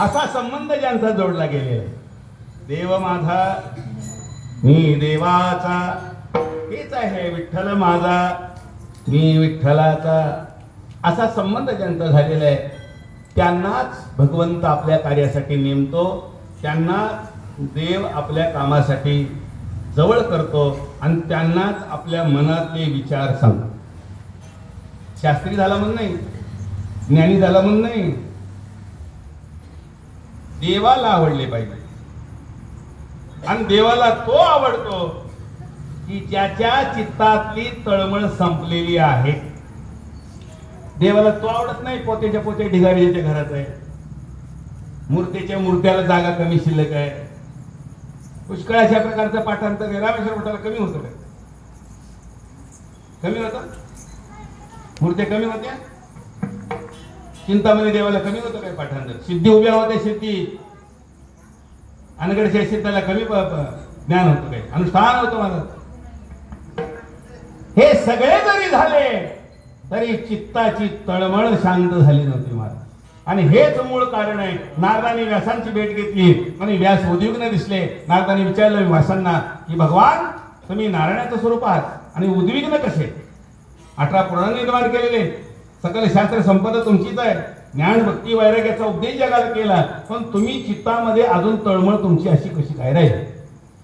असा संबंध ज्यांचा जोडला गेलेला. देव माझा मी देवाचा, हेच आहे विठ्ठल माझा मी विठ्ठलाचा. असा संबंध ज्यांचा झालेला आहे त्यांनाच भगवंत आपल्या कार्यासाठी नेमतो, त्यांना देव आपल्या कामासाठी जवळ करतो आणि त्यांनाच आपल्या मनातले विचार सांगतो. शास्त्री झाला म्हणून नाही, ज्ञानी झाला म्हणून नाही, देवाला आवडले पाहिजे. आणि देवाला तो आवडतो की ज्याच्या चित्तातली तळमळ संपलेली आहे. देवाला तो आवडत नाही पोत्याच्या पोत्या ढिगारीच्या घरात आहे, मूर्तीच्या मूर्त्याला जागा कमी शिल्लक आहे, पुष्कळ अशा प्रकारचं पाठांतर रामेश्वर भट्टाला कमी होतं काय? कमी होतं? मूर्त्या कमी होत्या? चिंतामणी देवाला कमी होतं काय पाठांतर? सिद्धी उभ्या होत्या, सिद्धी अनगडच्या सिद्धाला कमी ज्ञान होतं काय? अनुष्ठान होतं मला. हे सगळे जरी झाले तरी चित्ताची तळमळ शांत झाली नव्हती मला. आणि हेच मूळ कारण आहे. नारदांनी व्यासांची भेट घेतली आणि व्यास उद्विग्न दिसले. नारदांनी विचारलं व्यासांना की भगवान तुम्ही नारायणाचं स्वरूप आहात आणि उद्विग्न कसे? 18 पुराण निर्माण केलेले, सकल शास्त्र संपदा तुमचीच आहे, ज्ञान भक्ती वैराग्याचा उपदेश जगाला केला, पण तुम्ही चित्तामध्ये अजून तळमळ तुमची अशी कशी काय राहील?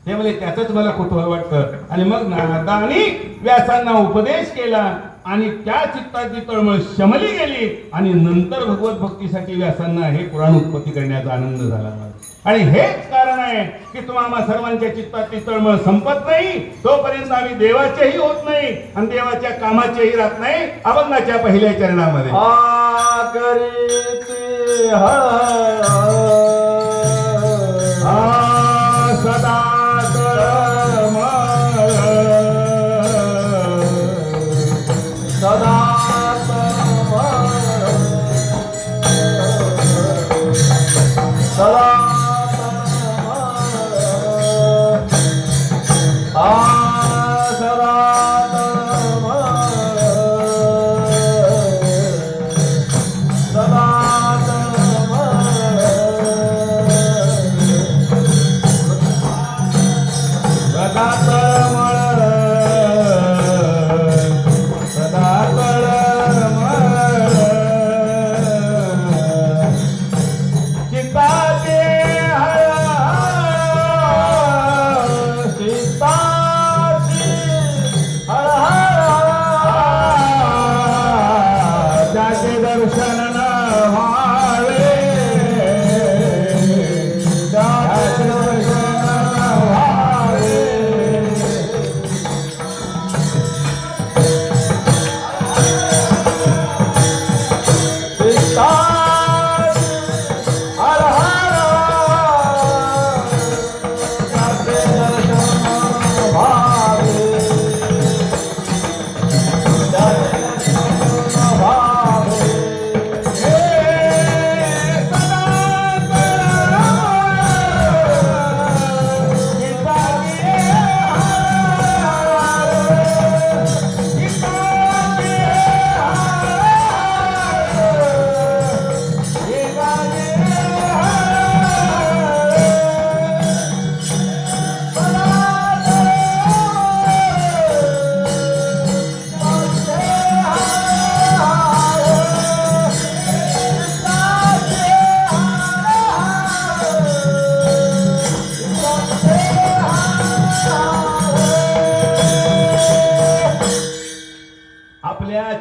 ते म्हणजे त्याचंच मला कुतूहल वाटतं. आणि मग नारदांनी व्यासांना उपदेश केला आणि त्या चित्ताची तळमळ शमली गेली आणि नंतर भगवत भक्तीसाठी व्यासांना हे पुराण उत्पत्ती करण्याचा आनंद झाला. आणि हेच कारण आहे की तुम्हा सर्वांच्या चित्ताची तळमळ संपत नाही तोपर्यंत आम्ही देवाचेही होत नाही आणि देवाच्या कामाचेही राहत नाही. अभंगाच्या पहिल्या चरणामध्ये करीती हळ सदा तळमळ सदा सदा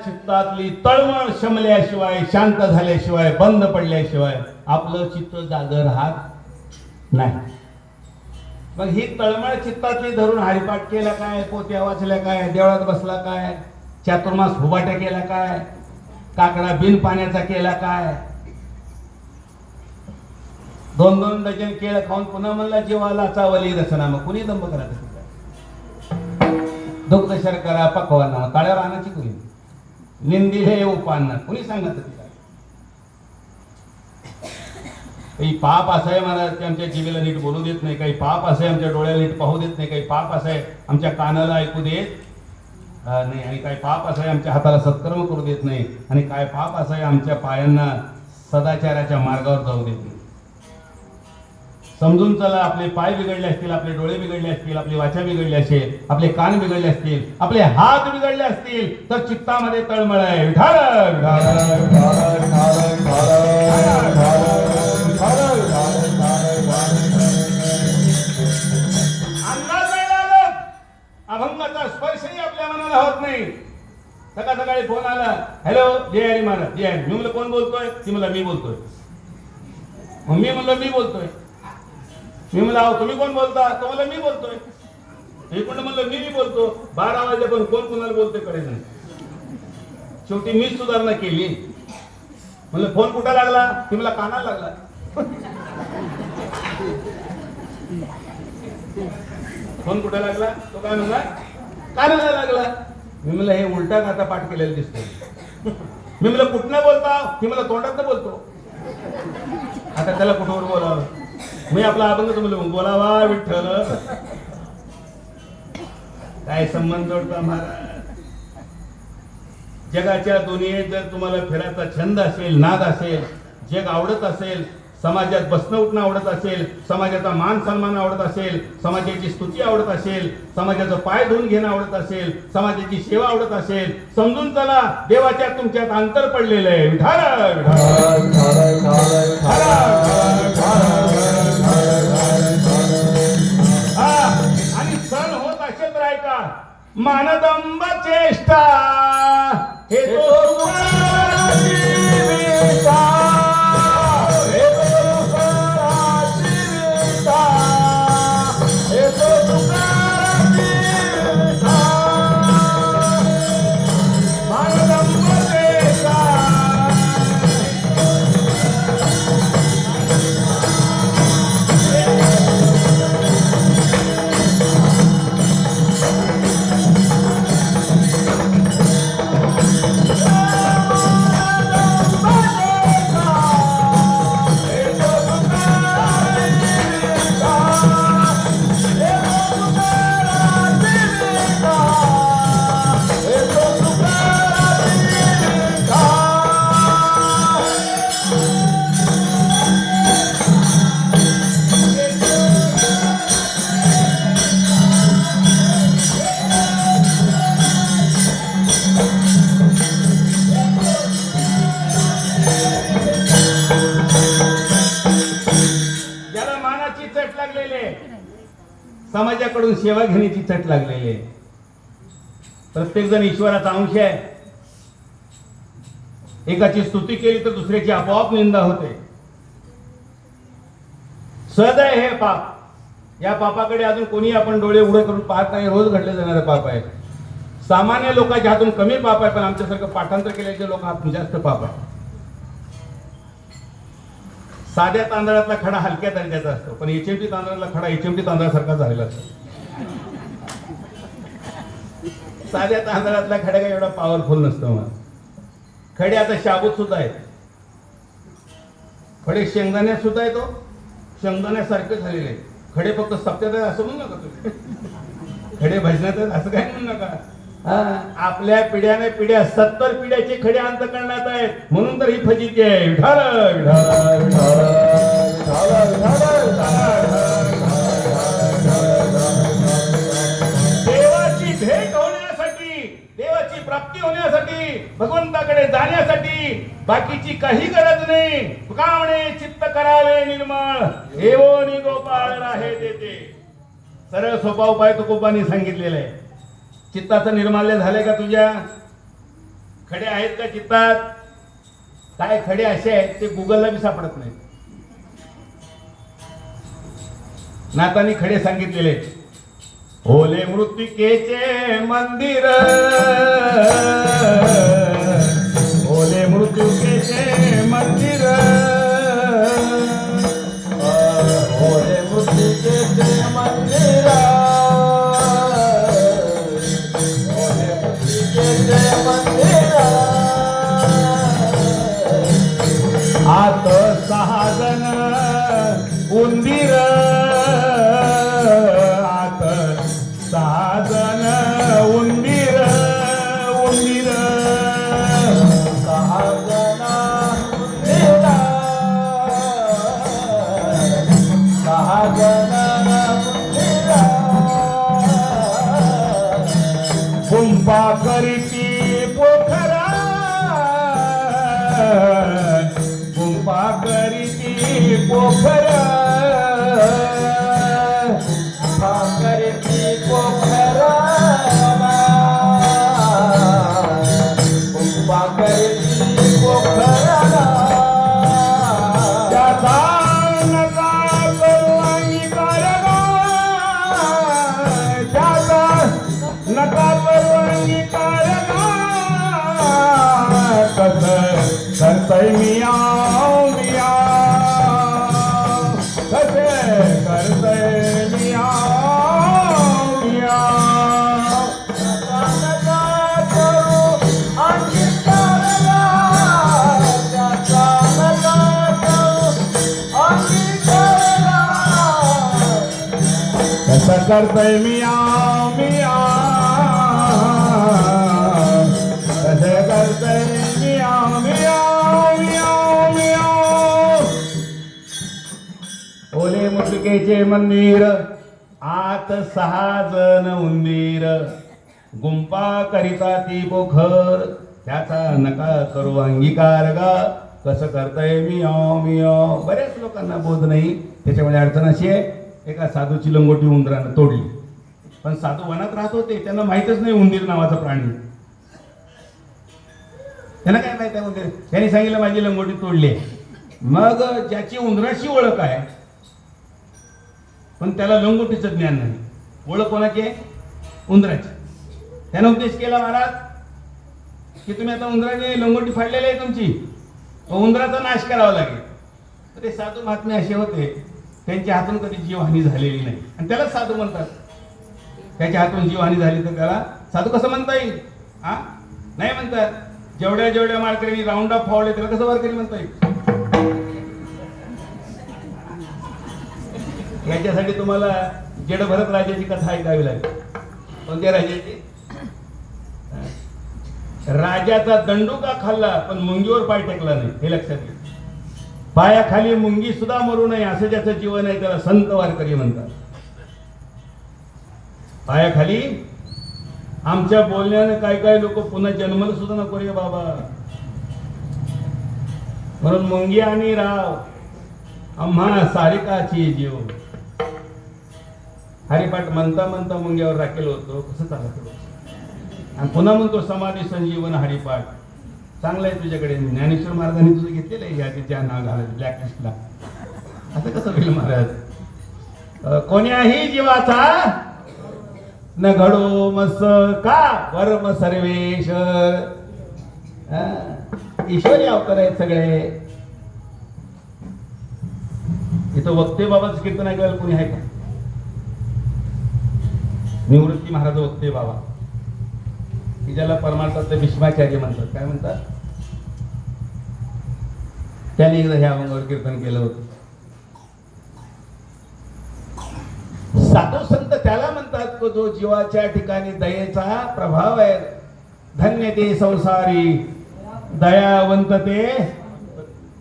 चित्तातली तळमळ शमल्याशिवाय, शांत झाल्याशिवाय, बंद पडल्याशिवाय आपलं चित्त जागं राहत नाही. मग ही तळमळ चित्तातली धरून हरिपाठ केला काय, पोत्या वाचल्या काय, देवळात बसला काय, चातुर्मास हुबाट्या केला काय, काकडा बिन पाण्याचा केला काय, 2-2 डझन केळ खाऊन पुन्हा म्हणला जीवाला चावली रचना, मग कुणी दंभ करा दुग्ध शर्करा पकवाना काळ्या रानाची कुणी निंदिले उपांना कुणी सांगत तिला. काही पाप असं आहे महाराज की आमच्या जीवेला नीट बोलू देत नाही, काही पाप असं आहे आमच्या डोळ्याला नीट पाहू देत नाही, काही पाप असं आहे आमच्या कानाला ऐकू देत नाही, आणि काही पाप असं आहे आमच्या हाताला सत्कर्म करू देत नाही, आणि काय पाप असं आहे आमच्या पायांना सदाचाराच्या मार्गावर जाऊ देत नाही. समजून चला, आपले पाय बिघडले असतील, आपले डोळे बिघडले असतील, आपली वाचा बिघडली असेल, आपले कान बिघडले असतील, आपले हात बिघडले असतील तर चित्तामध्ये तळमळ आहे. विठाल अंदाज नाही लागत, अभंगाचा स्पर्शही आपल्या मनाला होत नाही. सकाळी फोन आला, हॅलो जय हरी महाराज, जय हरी. मी म्हणलं कोण बोलतोय? ती म्हणला मी बोलतोय. मग मी म्हणलं मी बोलतोय. मी म्हणलं तुम्ही कोण बोलता? तो म्हणलं मी बोलतोय. हे कोण म्हणलं मी बोलतो. 12 वाजे पण कोण कोणाला बोलतोय कळेल नाही. शेवटी मीच सुधारणा केली. म्हणलं फोन कुठं लागला? ती मला कानाला लागला. फोन कुठं लागला? तो काय म्हणला? कानाला लागला. मी म्हणलं हे उलटा गाता पाठ केलेला दिसतोय. मी म्हणलं कुठनं बोलता? ती मला तोंडात बोलतो. आता त्याला कुठवर बोलावं? मी आपला अभंग तुम्हाला बोलावा विठ्ठल. काय संबंध जोडता महाराज? जगाच्या दुनियेत जर तुम्हाला फिरायचा छंद असेल, नाद असेल, जग आवडत असेल, समाजात बसणं उठणं आवडत असेल, समाजाचा मान सन्मान आवडत असेल, समाजाची स्तुती आवडत असेल, समाजाचं पाय धुवून घेणं आवडत असेल, समाजाची सेवा आवडत असेल, समजून चला देवाच्या तुमच्यात अंतर पडलेलं आहे. विठाल आणि सण होत असेल तर ऐका, मानदंब चेष्टा हे तो तुकाराची विटा. समाजाकडून सेवा घेण्याची चट लागलेली आहे. प्रत्येक जण ईश्वराचा अंश आहे. एकाची स्तुती केली तर दुसऱ्याची आपोआप निंदा होते. सहज आहे हे पाप. या पापाकडे अजून कोणी आपण डोळे उघडे करून पाहत नाही. रोज घडले जाणारे पाप आहे. सामान्य लोकांच्या हातून कमी पाप आहे, पण आमच्यासारखं पाठांतर केल्याचे लोक हातून जास्त पाप आहे. साध्या तांदळातला खडा हलक्या दर्जाचा असतो, पण एचएमटी तांदळातला खडा एचएमटी तांदळासारखा झालेला असतो. साध्या तांदळातला खडा काही एवढा पॉवरफुल नसतो. मग खडे आता शाबूत सुद्धा आहेत. खडे शेंगदाण्यात सुद्धा येतो, शेंगदाण्यासारखे झालेले आहेत. खडे फक्त सप्त्यात आहे असं म्हणू नका तुम्ही. खडे भजनात आहेत असं काही म्हणू नका. आपल्या पिढ्याने पिढ्या 70 पिढ्याचे खडे अंतकरणात आहेत, म्हणून तर ही फजिती आहे. विठाल विठाल देवाची भेट होण्यासाठी, देवाची प्राप्ती होण्यासाठी, भगवंताकडे जाण्यासाठी बाकीची काही गरज नाही. तुका म्हणे चित्त करावे निर्मळ, हेवो नि गोपाळ राहे देते. सरळ सोपा उपाय तुकोबांनी सांगितलेला आहे. चित्ताचं निर्माल्य झालंय का तुझ्या? खडे आहेत का चित्तात? काय खडे असे आहेत ते गुगलला बी सापडत नाही. नाथांनी खडे सांगितलेले. ओले मृत्तिकेचे मंदिर, ओले मृत्तिकेचे मंदिर, ओले मृत्तिकेचे मंदिर, आत 6 जण उंदीर, आत 6 जण उंदीर, उंदीर 6 जण उंदीर, 6 जण उंदीर कुंपा करीती पोखरा, कुंपा करीती पोखरा, कुंपा करीती पोखरा, कुंपा करीती पोखरा. त्याचा नका परवानगी कारगा, त्याचा नका परवानगी कारगा. कसं करतय मियाव मियाव, कसे करतय मियाव मियाव. नका करू आणखी कारगा, त्याचा नका करू आणखी कारगा. कसं करतय मियाव मियाव, कसे करतय मियाव मियाव मियाव मियाव. मुद्रिकेचे मंदिर आत 6 जण उंदीर गुंपा करिता ती पोखर त्याचा नका करू अंगीकार गा कसं करताय मियाव मियाव. बऱ्याच लोकांना बोध नाही. त्याच्यामुळे अडचण अशी आहे, एका साधूची लंगोटी उंदरानं तोडली. पण साधू वनात राहत होते, त्यांना माहीतच नाही उंदीर नावाचा प्राणी. त्यांना काय माहित आहे उंदीर? त्यांनी सांगितलं माझी लंगोटी तोडली. मग ज्याची उंदराशी ओळख आहे पण त्याला लंगोटीचं ज्ञान नाही, ओळख कोणाची आहे? उंदराची. त्यानं उपदेश केला महाराज की तुम्ही आता उंदराने लंगोटी फाडलेली आहे तुमची, उंदराचा नाश करावा लागेल. तर ते साधू महात्मे असे होते, त्यांच्या हातून कधी जीवहानी झालेली नाही आणि त्याला साधू म्हणतात. त्याच्या हातून जीवहानी झाली तर त्याला साधू कसं म्हणता येईल? हा नाही म्हणतात. जेवढ्या जेवढ्या माळकऱ्यांनी राऊंड अप फावले त्याला कसं वारकरी म्हणता येईल? याच्यासाठी तुम्हाला जेड भरत राजाची कथा ऐकावी लागेल. कोणत्या राजाची? राजाचा दंडुका खाल्ला पण मुंगीवर पाय टेकला नाही, हे लक्षात घ्या. पायाखाली मुंगी सुद्धा मरू नये असं ज्याचं जीवन आहे त्याला संत वारकरी म्हणतात. पायाखाली आमच्या बोलण्याने काय काय लोक पुन्हा जन्मला सुद्धा नको रे बाबा, म्हणून मुंगी आणि राव आम्हा सारिकाची जीव. हरिपाठ म्हणता म्हणता मुंग्यावर राखेल होतो, कसं चालत. आणि पुन्हा म्हणतो समाधी संजीवन हरिपाठ. चांगलं आहे तुझ्याकडे, ज्ञानेश्वर महाराजांनी तुझं घेतलेलं आहे यादीच्या नाव घालायचं ब्लॅकलिस्टला. असं कसं होईल महाराज? कोण्याही जीवाचा न घडो मस का वर्म सर्वेश्वर. ईश्वरी अवतार आहेत सगळे. इथं वक्ते बाबाचं कीर्तन ऐकायला कोणी आहे का? निवृत्ती महाराज वक्ते बाबा, की ज्याला परमार्थातले भीष्माचार्य म्हणतात. काय म्हणतात? त्याने एकदा ह्या अभंगावर कीर्तन केलं होतं. साधू संत त्याला म्हणतात की जो जीवाच्या ठिकाणी दयेचा प्रभाव आहे. धन्य ते संसारी दयावंत ते.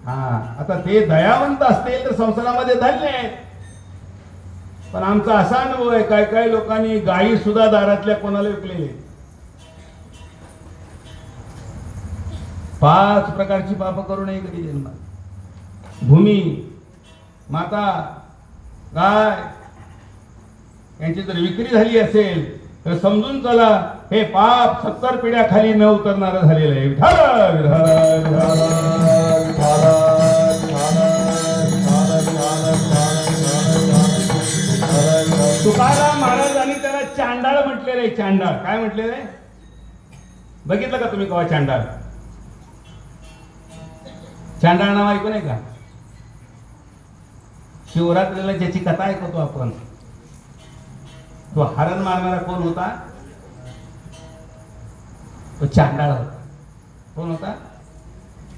हा आता ते दयावंत असतील तर संसारामध्ये धन्य आहेत. पण आमचा असा अनुभव आहे, काय काय लोकांनी गायी सुद्धा दारातल्या कोणाला विकलेले. 5 प्रकारची पाप करू नये कधी जन्मात. भूमी, माता, गाय यांची जर विक्री झाली असेल तर समजून चला हे पाप 70 पिढ्या खाली न उतरणार झालेलं आहे. विठाल विठाल विठाल. तुकाराम महाराजांनी त्याला चांडाळ म्हटलेलं आहे. चांडाळ काय म्हटलेलं आहे? बघितलं का तुम्ही केव्हा चांडाळ? चांडाळ नाव ऐकू नाही का? शिवरात्रीला ज्याची कथा ऐकतो आपण, तो हरण मारणारा कोण होता? तो चांडाळ होता. कोण होता?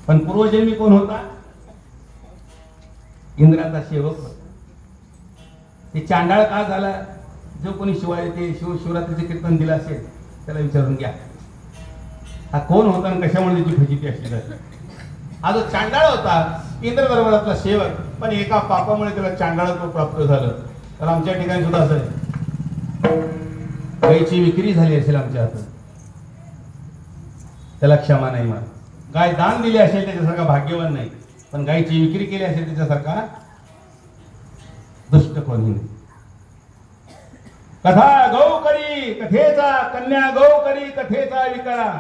पण पूर्वजन्मी कोण होता? इंद्राचा सेवक होता. ते चांडाळ का झाला? जो कोणी शिवरात्रीचे कीर्तन दिलं असेल त्याला विचारून घ्या, हा कोण होता आणि कशामुळे त्याची फजिती अशी झाली. हा जो चांडाळ होता इंद्र दरबारातला सेवक, पण एका पापामुळे त्याला चांडाळत्व प्राप्त झालं. तर आमच्या ठिकाणी सुद्धा असं आहे, गायची विक्री झाली असेल आमच्या हातात, त्याला क्षमा नाही मार. गाय दान दिली असेल त्याच्यासारखा भाग्यवान नाही, पण गायची विक्री केली असेल त्याच्यासारखा दुष्ट कोणी नाही. कथा गौ करी कथेचा कन्या गौ करी कथेचा विकळा.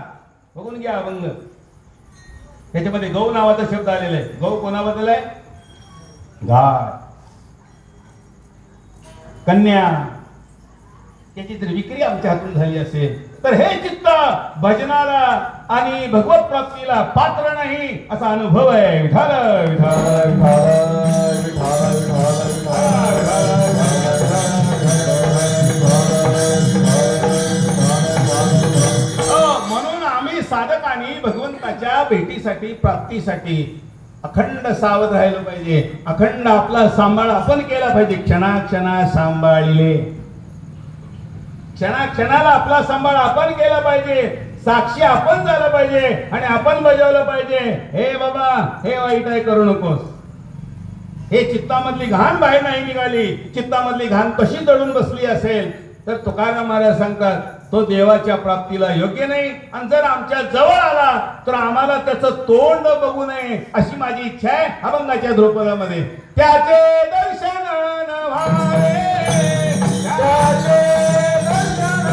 बघून घ्या अभंग, त्याच्यामध्ये गौ नावाचा शब्द आलेला आहे. गौ कोणाबद्दल आहे? गाय. कन्या, त्याची जर विक्री आमच्या हातून झाली असेल तर हे चित्त भजनाला आणि भगवत प्राप्तीला पात्र नाही असा अनुभव आहे. विठाल विठाल म्हणून आम्ही साधकांनी भगवंताच्या भेटीसाठी प्राप्तीसाठी अखंड सावध राहिलो पाहिजे. अखंड आपला सांभाळ आपण केला पाहिजे. क्षणाक्षणा सांभाळले, क्षणाक्षणाला आपला सांभाळ आपण केला पाहिजे. साक्षी आपण झालं पाहिजे आणि आपण बजावलं पाहिजे. हे बाबा हे वाईट आहे करू नकोस, हे चित्तामधली घाण बाहेर नाही निघाली, चित्तामधली घाण कशी दडून बसली असेल तर तुकाराम महाराज सांगतात तो देवाच्या प्राप्तीला योग्य नाही, आणि जर आमच्या जवळ आला तर आम्हाला त्याचं तोंड बघू नये अशी माझी इच्छा आहे अभंगाच्या ध्रुपदामध्ये. त्याचे दर्शन न व्हावे, त्याचे दर्शन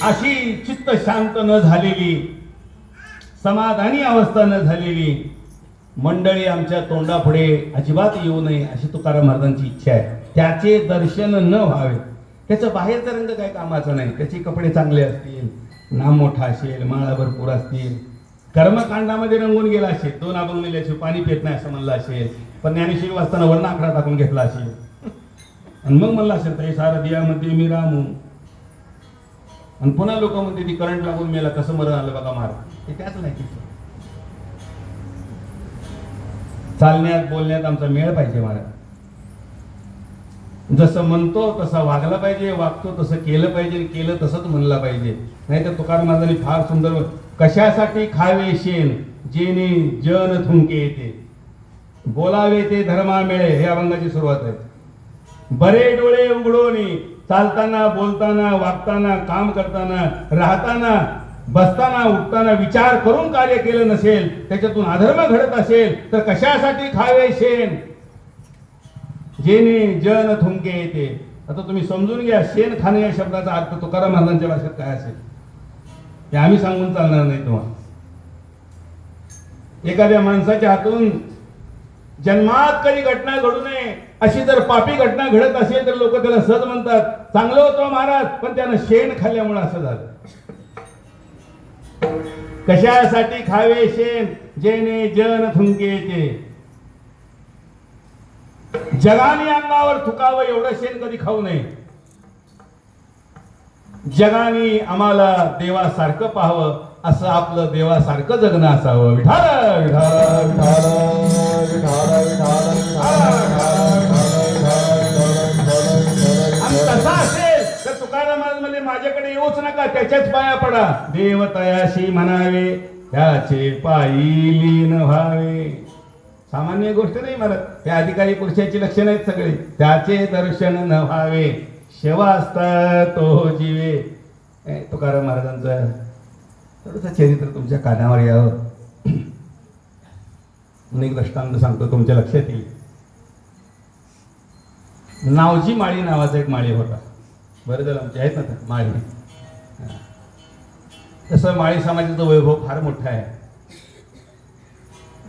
अशी चित्त शांत न झालेली, समाधानी अवस्था न झालेली मंडळी आमच्या तोंडापुढे अजिबात येऊ नये अशी तुकाराम महाराजांची इच्छा आहे. त्याचे दर्शन न व्हावे. त्याचं बाहेरचा रंग काही कामाचा नाही, त्याचे कपडे चांगले असतील, नाम मोठा असेल, माळा भरपूर असतील, कर्मकांडामध्ये रंगून गेला असेल, 2 अभंग लिहिल्याशिवाय पाणी पेत नाही असं म्हणलं असेल, पण ज्ञानेश्वरी वाचताना वर्ण आकडा टाकून घेतला असेल आणि मग म्हणलं असेल तरी सारा दियामध्ये मी रामू, आणि पुन्हा लोक म्हणते ती करंट लागून मेला कसं मरण आलं बघा महाराज. ते त्याच नाही तिथं. चालण्यात बोलण्यात आमचा मेळ पाहिजे महाराज. जसं म्हणतो तसा वागला पाहिजे, वागतो तसं केलं पाहिजे, केलं तसंच म्हणलं पाहिजे. नाही तर तुकाराम महाराजांनी फार सुंदर कशासाठी खावे शेण जेणे जन थुंके येते, बोलावे ते धर्मा मिळे, हे अभंगाची सुरुवात आहे. बरे डोळे उघडोनी चालताना, बोलताना, वागताना, काम करताना, राहताना, बसताना, उठताना विचार करून कार्य केलं नसेल, त्याच्यातून अधर्म घडत असेल तर कशासाठी खावे शेण जेणे जन थुंके येते. आता तुम्ही समजून घ्या शेण खाणे या शब्दाचा अर्थ तुकाराम महाराजांच्या भाषेत काय असेल हे आम्ही सांगून चालणार नाही तुम्हाला. एखाद्या माणसाच्या हातून जन्मात कधी घटना घडू नये अशी जर पापी घटना घडत असेल तर लोक त्याला सहज म्हणतात चांगलं होतं महाराज, पण त्यानं शेण खाल्ल्यामुळे असं झालं. कशासाठी खावे शेण जेणे जन थुंके येते. जगाने अंगावर थुकावं एवढं शेण कधी खाऊ नये. जगाने आम्हाला देवासारखं पाहावं, असं आपलं देवासारखं जगणं असावं. विठाल विठाल तसा असेल तर तुकाराम महाराज म्हणजे माझ्याकडे येऊच नका, त्याच्याच पाया पडा. देव तयाशी म्हणावे त्याचे पायी लीन व्हावे. सामान्य गोष्ट नाही मला, हे अधिकारी पुरुषाची लक्षणं आहेत सगळे. त्याचे दर्शन न व्हावे शेवा असता तो जीवे. तुकाराम महाराजांचं थोडंसं चरित्र तुमच्या कानावर यावं. एक दृष्टांत सांगतो तुमच्या लक्षात येईल. नावजी माळी नावाचा एक माळी होता. बरं झालं आमचे आहेत ना माळी. तसं माळी समाजाचं वैभव फार मोठं आहे.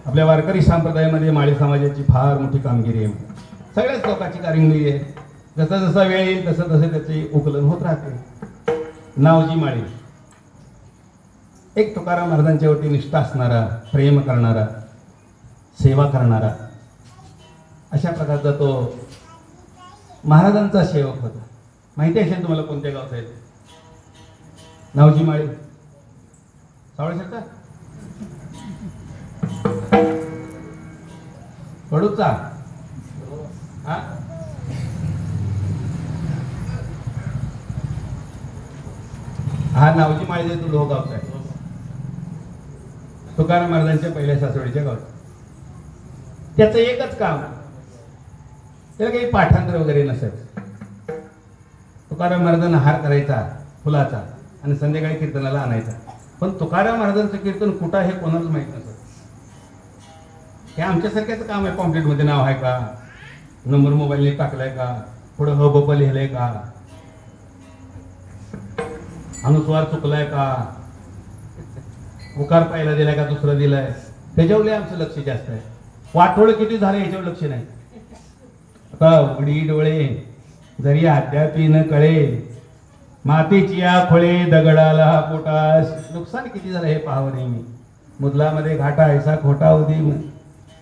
आपल्या वारकरी संप्रदायामध्ये माळी समाजाची फार मोठी कामगिरी आहे. सगळ्याच लोकांची कामगिरी आहे. जसा जसा वेळ येईल तसं तसं त्याचे उकलन होत राहते. नावजी माळी एक तुकाराम महाराजांच्या वरती निष्ठा असणारा, प्रेम करणारा, सेवा करणारा, अशा प्रकारचा तो महाराजांचा सेवक होता. माहिती असेल तुम्हाला कोणत्या गावचा आहे नावजी माळी? सावळेश्वरचा? पडूचा? हा हा नावजी माळी तो लोहगावचा आहे. तुकाराम महाराजांच्या पहिल्या सासवडीच्या गावात. त्याचं एकच काम, त्याला काही पाठांतर वगैरे नसायचं. तुकाराम महाराजांना हार करायचा फुलाचा आणि संध्याकाळी कीर्तनाला आणायचा. पण तुकाराम महाराजांचं कीर्तन कुठं हे कोणालाच माहित नसतं. हे आमच्यासारख्याचं काम आहे. पॉम्पलेटमध्ये नाव आहे का, नंबर मोबाईलने टाकलाय का, पुढं हबप लिहिलंय का, अनुस्वार चुकलाय का, उकार पहिला दिलाय का दुसरा दिलाय, त्याच्यावर आमचं लक्ष जास्त आहे. वाटोळ किती झालं याच्यावर लक्ष नाही. आता उघडी डोळे जरी अद्यापी न कळे, मातीची या खोळे दगडाला पोटास, नुकसान किती झालं हे पाहावं नेहमी. मुदलामध्ये घाटा ऐसा खोटा होती.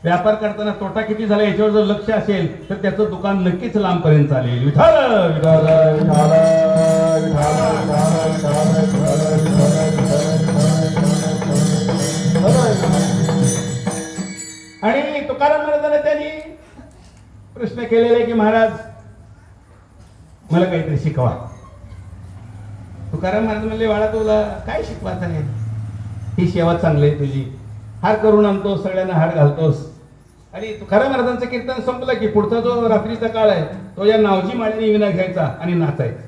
व्यापार करताना तोटा किती झाला याच्यावर जर लक्ष असेल तर त्याचं दुकान नक्कीच लांबपर्यंत चालेल. विठाल विठाल विठाल विठाल विठाल आणि तुकाराम महाराजांना त्यांनी प्रश्न केलेला की महाराज मला काहीतरी शिकवा. तुकाराम महाराज म्हणले बाळा तुला काय शिकवायचं आहे, ही सेवा चांगली आहे तुझी, हार करून आणतोस, सगळ्यांना हार घालतोस. आणि तुकाराम महाराजांचं कीर्तन संपलं की पुढचा जो रात्रीचा काळ आहे तो या नावजी माळेने विना घ्यायचा आणि नाचायचा.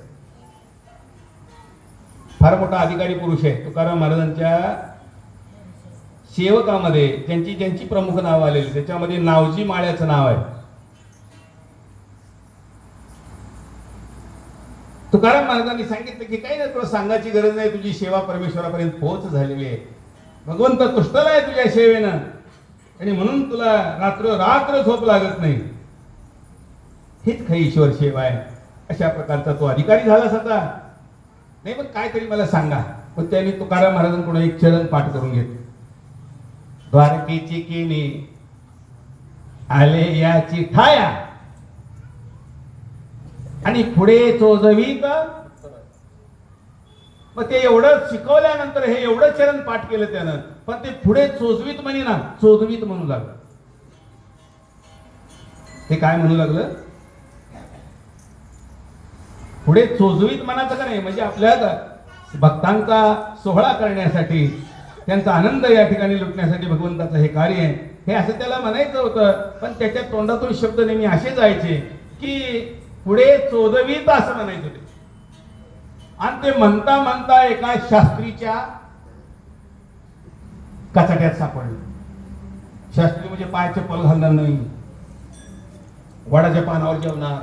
फार मोठा अधिकारी पुरुष आहे तुकाराम महाराजांच्या सेवकामध्ये. ज्यांची प्रमुख नाव आलेली त्याच्यामध्ये नावजी माळ्याचं नाव आहे. तुकाराम महाराजांनी सांगितलं की काही नाही, तुला सांगायची गरज नाही, तुझी सेवा परमेश्वरापर्यंत पोहोच झालेली आहे. भगवंत तुष्टला आहे तुझ्या सेवेनं आणि म्हणून तुला रात्र झोप लागत नाही. हीच खरी ईश्वर सेवा आहे. अशा प्रकारचा तो अधिकारी झाला सध्या. नाही पण काहीतरी मला सांगा. पण त्यांनी तुकाराम महाराजांकडून एक चरण पाठ करून घेतलं. द्वारकेची केणी आले याची ठाया आणि पुढे चोजवीत. मग ते एवढं शिकवल्यानंतर हे एवढं चरण पाठ केलं त्यानं, पण ते पुढे चोजवीत म्हणे ना, चोजवीत म्हणू लागलं. ते काय म्हणू लागलं, पुढे चोजवीत म्हणायचं का नाही, म्हणजे आपल्या भक्तांचा सोहळा करण्यासाठी, त्यांचा आनंद या ठिकाणी लुटण्यासाठी भगवंताचं हे कार्य आहे, हे असं त्याला म्हणायचं होतं. पण त्याच्या तोंडातून शब्द नेहमी असे जायचे की पुढे चोदवीत असं म्हणायचं ते. आणि ते म्हणता म्हणता एका शास्त्रीच्या कचाट्यात सापडलं. शास्त्री म्हणजे पाय चप्पल घालणार नाही, वडाच्या पानावर जेवणार,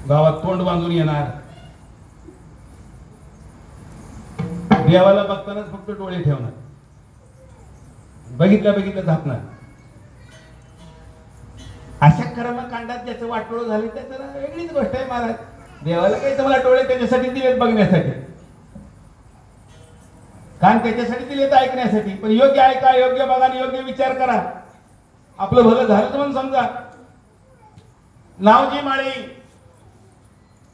गावात तोंड बांधून येणार, देवाला बघतानाच फक्त डोळे ठेवणार, बघितल्या झापणार. अशा कर्मकांडात ज्याचं वाटोळ झालं त्याचं वेगळीच गोष्ट आहे महाराज. देवाला काही मला डोळे त्याच्यासाठी दिलेत बघण्यासाठी, कान त्याच्यासाठी दिलेत ऐकण्यासाठी. पण योग्य ऐका, योग्य बघा आणि योग्य विचार करा. आपलं भलं झालं म्हणून समजा. नावजी माळी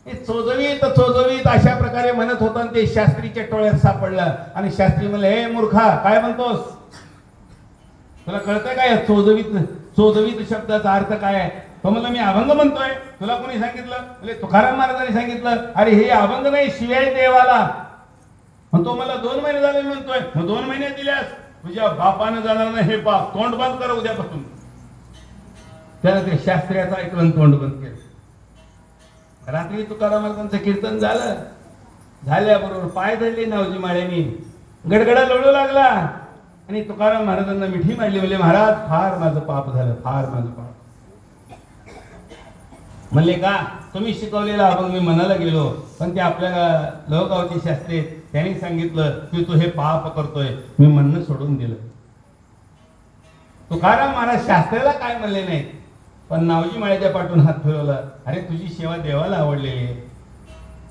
चोजवीत अशा प्रकारे म्हणत होता आणि ते शास्त्रीच्या टोळ्यात सापडलं. आणि शास्त्री म्हणले, हे मूर्खा काय म्हणतोस, तुला कळतंय काय चोजवीत शब्दाचा अर्थ काय आहे? तो म्हणला मी अभंग म्हणतोय. तुला कोणी सांगितलं? म्हणजे तुकाराम महाराजांनी सांगितलं. अरे हे अभंग नाही, शिवाय देवाला. मग तो मला 2 महिने झाले म्हणतोय. मग 2 महिने दिल्यास तुझ्या बापानं जाणार नाही. हे बाप तोंड बंद कर उद्यापासून. त्याला ते शास्त्र्याचं ऐकलं तोंड बंद केलं. रात्री तुकाराम महाराजांचं कीर्तन झाल्याबरोबर पाय धरले नावजी माळ्यांनी, गडगडा लोळू लागला आणि तुकाराम महाराजांना मिठी मारली. म्हणले, महाराज फार माझं पाप झालं, फार माझं पाप. म्हणले का, तुम्ही शिकवलेला अभंग मी म्हणायला गेलो, पण ते आपल्या लोहगावचे शास्त्री त्यांनी सांगितलं की तू हे पाप करतोय, मी म्हणणं सोडून दिलं. तुकाराम महाराज शास्त्राला काय म्हणले नाही, पण नावजी माळ्याच्या पाठून हात फिरवला. अरे तुझी सेवा देवाला आवडलेली आहे,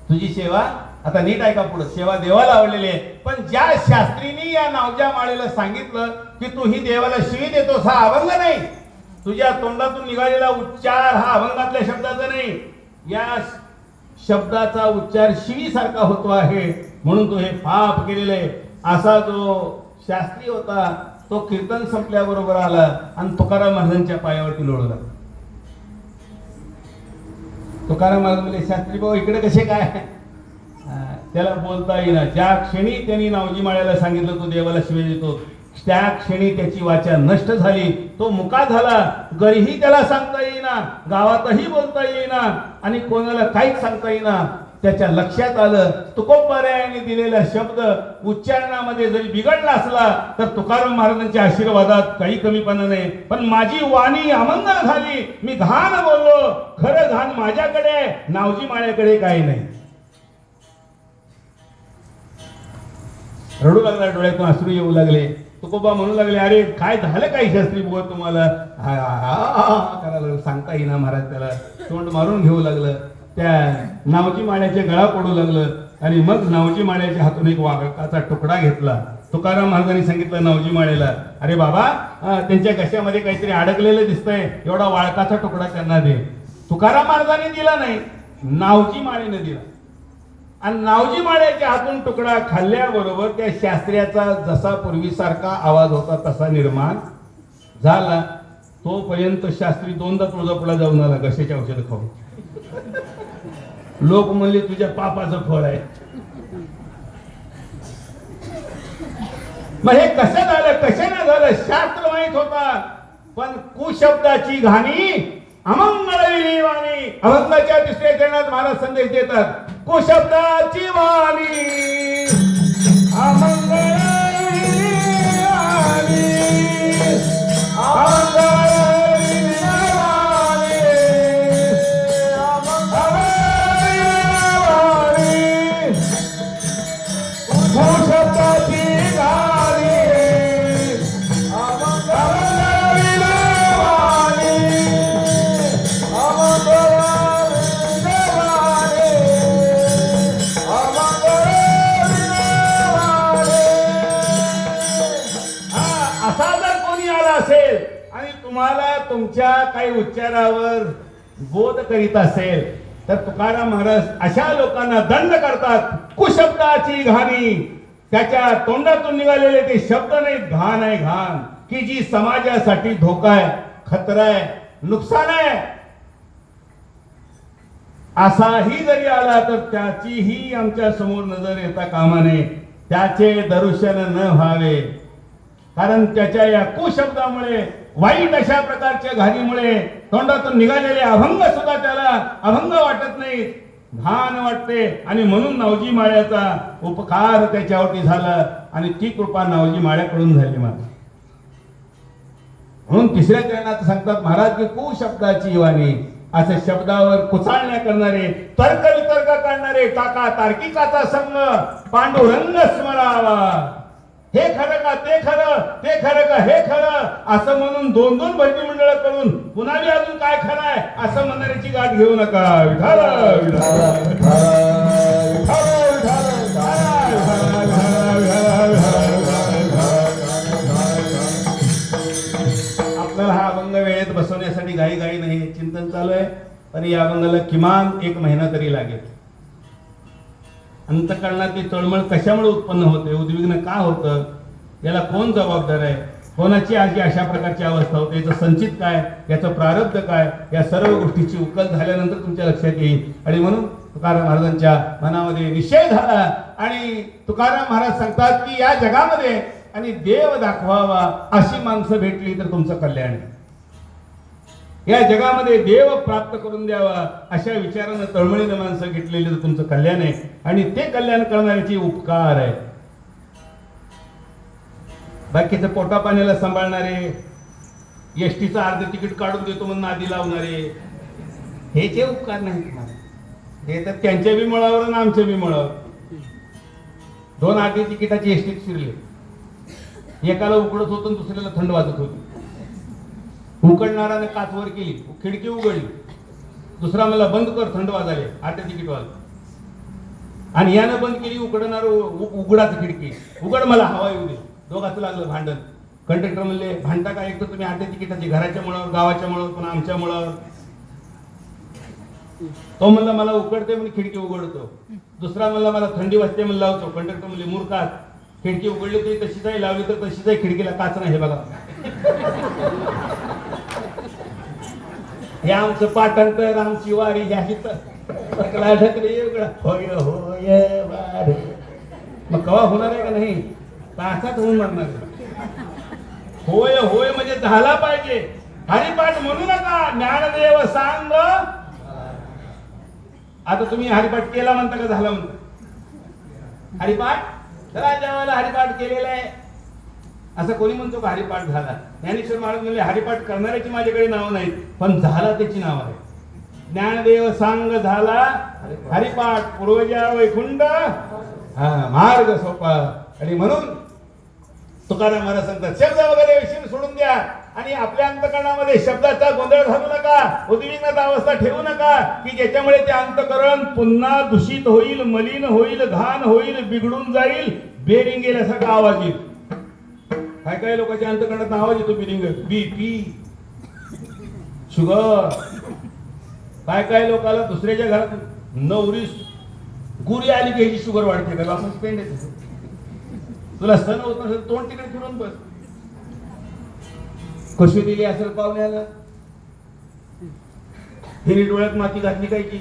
तुझी सेवा, आता नीट ऐका पुढे, सेवा देवाला आवडलेली आहे. पण ज्या शास्त्रीनी या नावजा माळेला सांगितलं की तू ही देवाला शिवी देतोस, हा अभंग नाही, तुझ्या तोंडातून निघालेला उच्चार हा अभंगातल्या शब्दाचा नाही, या शब्दाचा उच्चार शिवीसारखा होतो आहे, म्हणून तू हे पाप केलेलं आहे. असा जो शास्त्री होता तो कीर्तन संपल्याबरोबर आला आणि तुकाराम महाराजांच्या पायावरती लोळला. तुकाराम महाराज म्हणजे, शास्त्री भाऊ इकडे कसे काय? त्याला बोलता येईना. ज्या क्षणी त्यांनी नावजी माळ्याला सांगितलं तू देवाला शिवी देतो, त्या क्षणी त्याची वाचा नष्ट झाली. तो मुका झाला. घरीही त्याला सांगता येईना, गावातही बोलता येईना आणि कोणाला काहीच सांगता येईना. त्याच्या लक्षात आलं तुकोबारायांनी दिलेला शब्द उच्चारणामध्ये जरी बिघडला असला तर तुकाराम महाराजांच्या आशीर्वादात काही कमीपणा नाही. पण माझी वाणी अमंगल झाली, मी घाण बोललो. खरं घाण माझ्याकडे, नावजी माळ्याकडे काही नाही. रडू लागला, डोळ्यातून अश्रू येऊ लागले. तुकोबा म्हणू लागले, अरे काय झालं काय शास्त्री बुवा तुम्हाला? करायला सांगता येईना महाराज. त्याला तोंड मारून घेऊ लागलं. त्या नावजी माळ्याचे गळा पडू लागलं आणि मग नावजी माळ्याच्या हातून एक वाघाचा तुकडा घेतला. तुकाराम महाराजांनी सांगितलं नावजी माळ्याला, अरे बाबा त्यांच्या घशामध्ये काहीतरी अडकलेलं दिसतंय, एवढा वाळकाचा तुकडा त्यांना दे. तुकाराम महाराजांनी दिला नाही, नावजी माळेने दिला. आणि नावजी माळ्याच्या हातून तुकडा खाल्ल्याबरोबर त्या शास्त्र्याचा जसा पूर्वीसारखा आवाज होता तसा निर्माण झाला. तोपर्यंत शास्त्री दोनदा तुळजापूरला जाऊन आला घशाच्या औषध खाऊन. लोक म्हणले तुझ्या पापाचं फळ आहे. मग हे कसं झालं, कशाने झालं? शास्त्र माहित होता, पण कुशब्दाची घाणी अमंगळ वाणी. अभंगाच्या तिसऱ्या चरणात महाराज संदेश देतात, कुशब्दाची वाणी अमंगळ वाणी, अमंगळ तुम्हाला तुमच्या काही उच्चारावर बोध करीत असेल तर तुकाराम महाराज अशा लोकांना दंड करतात. कुशब्दाची घाणी, त्याच्या तोंडातून निघालेले ते शब्द नाहीत, घाण आहे घाण, की जी समाजासाठी धोका आहे, खतरा आहे, नुकसान आहे. असाही जरी आला तर त्याचीही आमच्या समोर नजर येता कामा नये, त्याचे दर्शन न व्हावे. कारण त्याच्या या कुशब्दामुळे, वाईट अशा प्रकारच्या घाणीमुळे तोंडातून निघालेले अभंग सुद्धा त्याला अभंग वाटत नाही, घाण वाटते. आणि म्हणून नावजी माळ्याचा उपकार त्याच्यावरती झाला आणि ती कृपा नावजी माळ्याकडून झाली. म्हणून तिसऱ्या चरणात सांगतात महाराज की कुशब्दाची वाणी, असे शब्दावर कुचाळण्या करणारे, तर्क वितर्क करणारे, टाका तार्किकाचा संग पांडुरंग स्मरावा. हे खरं का ते खरं, ते खरं का हे खरं, असं म्हणून दोन दोन भरती मंडळ करून पुन्हा अजून काय खरं आहे असं म्हणणाऱ्याची गाठ घेऊ नका. विठाल आपल्याला हा अभंग वेळेत बसवण्यासाठी घाई घाई नाही, चिंतन चालू आहे. पण या अभंगाला किमान 1 महिना तरी लागेल. अंतःकरणाची तळमळ कशामुळे उत्पन्न होते, उद्विग्न का होतं, याला कोण जबाबदार आहे, कोणाची आजी अशा प्रकारची अवस्था होते, याचं संचित काय, याचं प्रारब्ध काय, या सर्व गोष्टीची उकल झाल्यानंतर तुमच्या लक्षात येईल. आणि म्हणून तुकाराम महाराजांच्या मनामध्ये निश्चय झाला. आणि तुकाराम महाराज सांगतात की या जगामध्ये आणि देव दाखवावा अशी माणसं भेटली तर तुमचं कल्याण आहे. या जगामध्ये देव प्राप्त करून द्यावा अशा विचारानं तळमळीनं माणसं घेतलेली तर तुमचं कल्याण आहे. आणि ते कल्याण करणाऱ्याचे उपकार आहे. बाकीचं पोटा पाण्याला सांभाळणारे, एसटीचं अर्ध तिकीट काढून देतो म्हणून नादी लावणारे, हे जे उपकार नाही तुम्हाला, हे तर त्यांच्या बी मुळावर आणि आमच्या बी मुळावर. 2 अर्धी तिकिटाची एसटीत शिरले, एकाला उकडत होतं दुसऱ्याला थंड वाजत होती. उकडणाराने काच वर केली, खिडकी उघडली, दुसरा मला बंद कर थंड वाजाले, आटे तिकीट वाज. आणि यानं बंद केली, उघडणार उघडाच खिडकी, उघड मला हवा येऊ दे. दोघांचं लागलं भांडण. कंडक्टर म्हणले भांडता का, एक तर तुम्ही आटे तिकिटाची घराच्या मुळावर, गावाच्या मुळावर, पण आमच्या मुळावर. तो म्हणला मला उकडते म्हणून खिडकी उघडतो, दुसरा म्हणला मला थंडी वाजते म्हणून लावतो. कंडक्टर म्हणले मूर्खात, खिडकी उघडली तरी तशीच आहे, लावली तर तशीच आहे, खिडकीला काच नाही. हे बघा, हे आमचं पाठांतर, आमची वारी ह्याची होय होय वारी. मग कवा होणार आहे का नाही, तासात होऊन मारणार. होय होय म्हणजे झाला पाहिजे. हरिपाठ म्हणू नका, ज्ञानदेव सांग. आता तुम्ही हरिपाठ केला म्हणता का झाला म्हणता? हरिपाठ चला ज्या वेळेला हरिपाठ केलेला आहे असं कोणी म्हणतो का हरिपाठ झाला? ज्ञानेश्वर महाराज म्हणले हरिपाठ करणाऱ्याची माझ्याकडे नाव नाहीत, पण झाला त्याची नाव आहे. ज्ञानदेव सांग झाला हरिपाठ, पूर्वजा वैकुंठ मार्ग सोपा. आणि म्हणून तुकाराम महाराज सांगतात शब्द वगैरे विषय सोडून द्या आणि आपल्या अंतकरणामध्ये शब्दाचा गोंधळ घालू नका, उद्विग्नता अवस्था ठेवू नका की ज्याच्यामुळे ते अंतकरण पुन्हा दूषित होईल, मलिन होईल, घाण होईल, बिघडून जाईल, बेरिंगेल असा आवाज येईल. काय काय लोकांच्या अंतकरणात आवाज येतो बिरिंग, बीपी, शुगर. काय काय लोकांना दुसऱ्याच्या घरात नवरी गुरी आली की ह्याची शुगर वाढते का? आपण पेंड येते. तुला सण होत नसेल तोंड तिकडे फिरून बस. कशी दिली असेल पाहुण्याला, हिने डोळ्यात माती घातली काय की?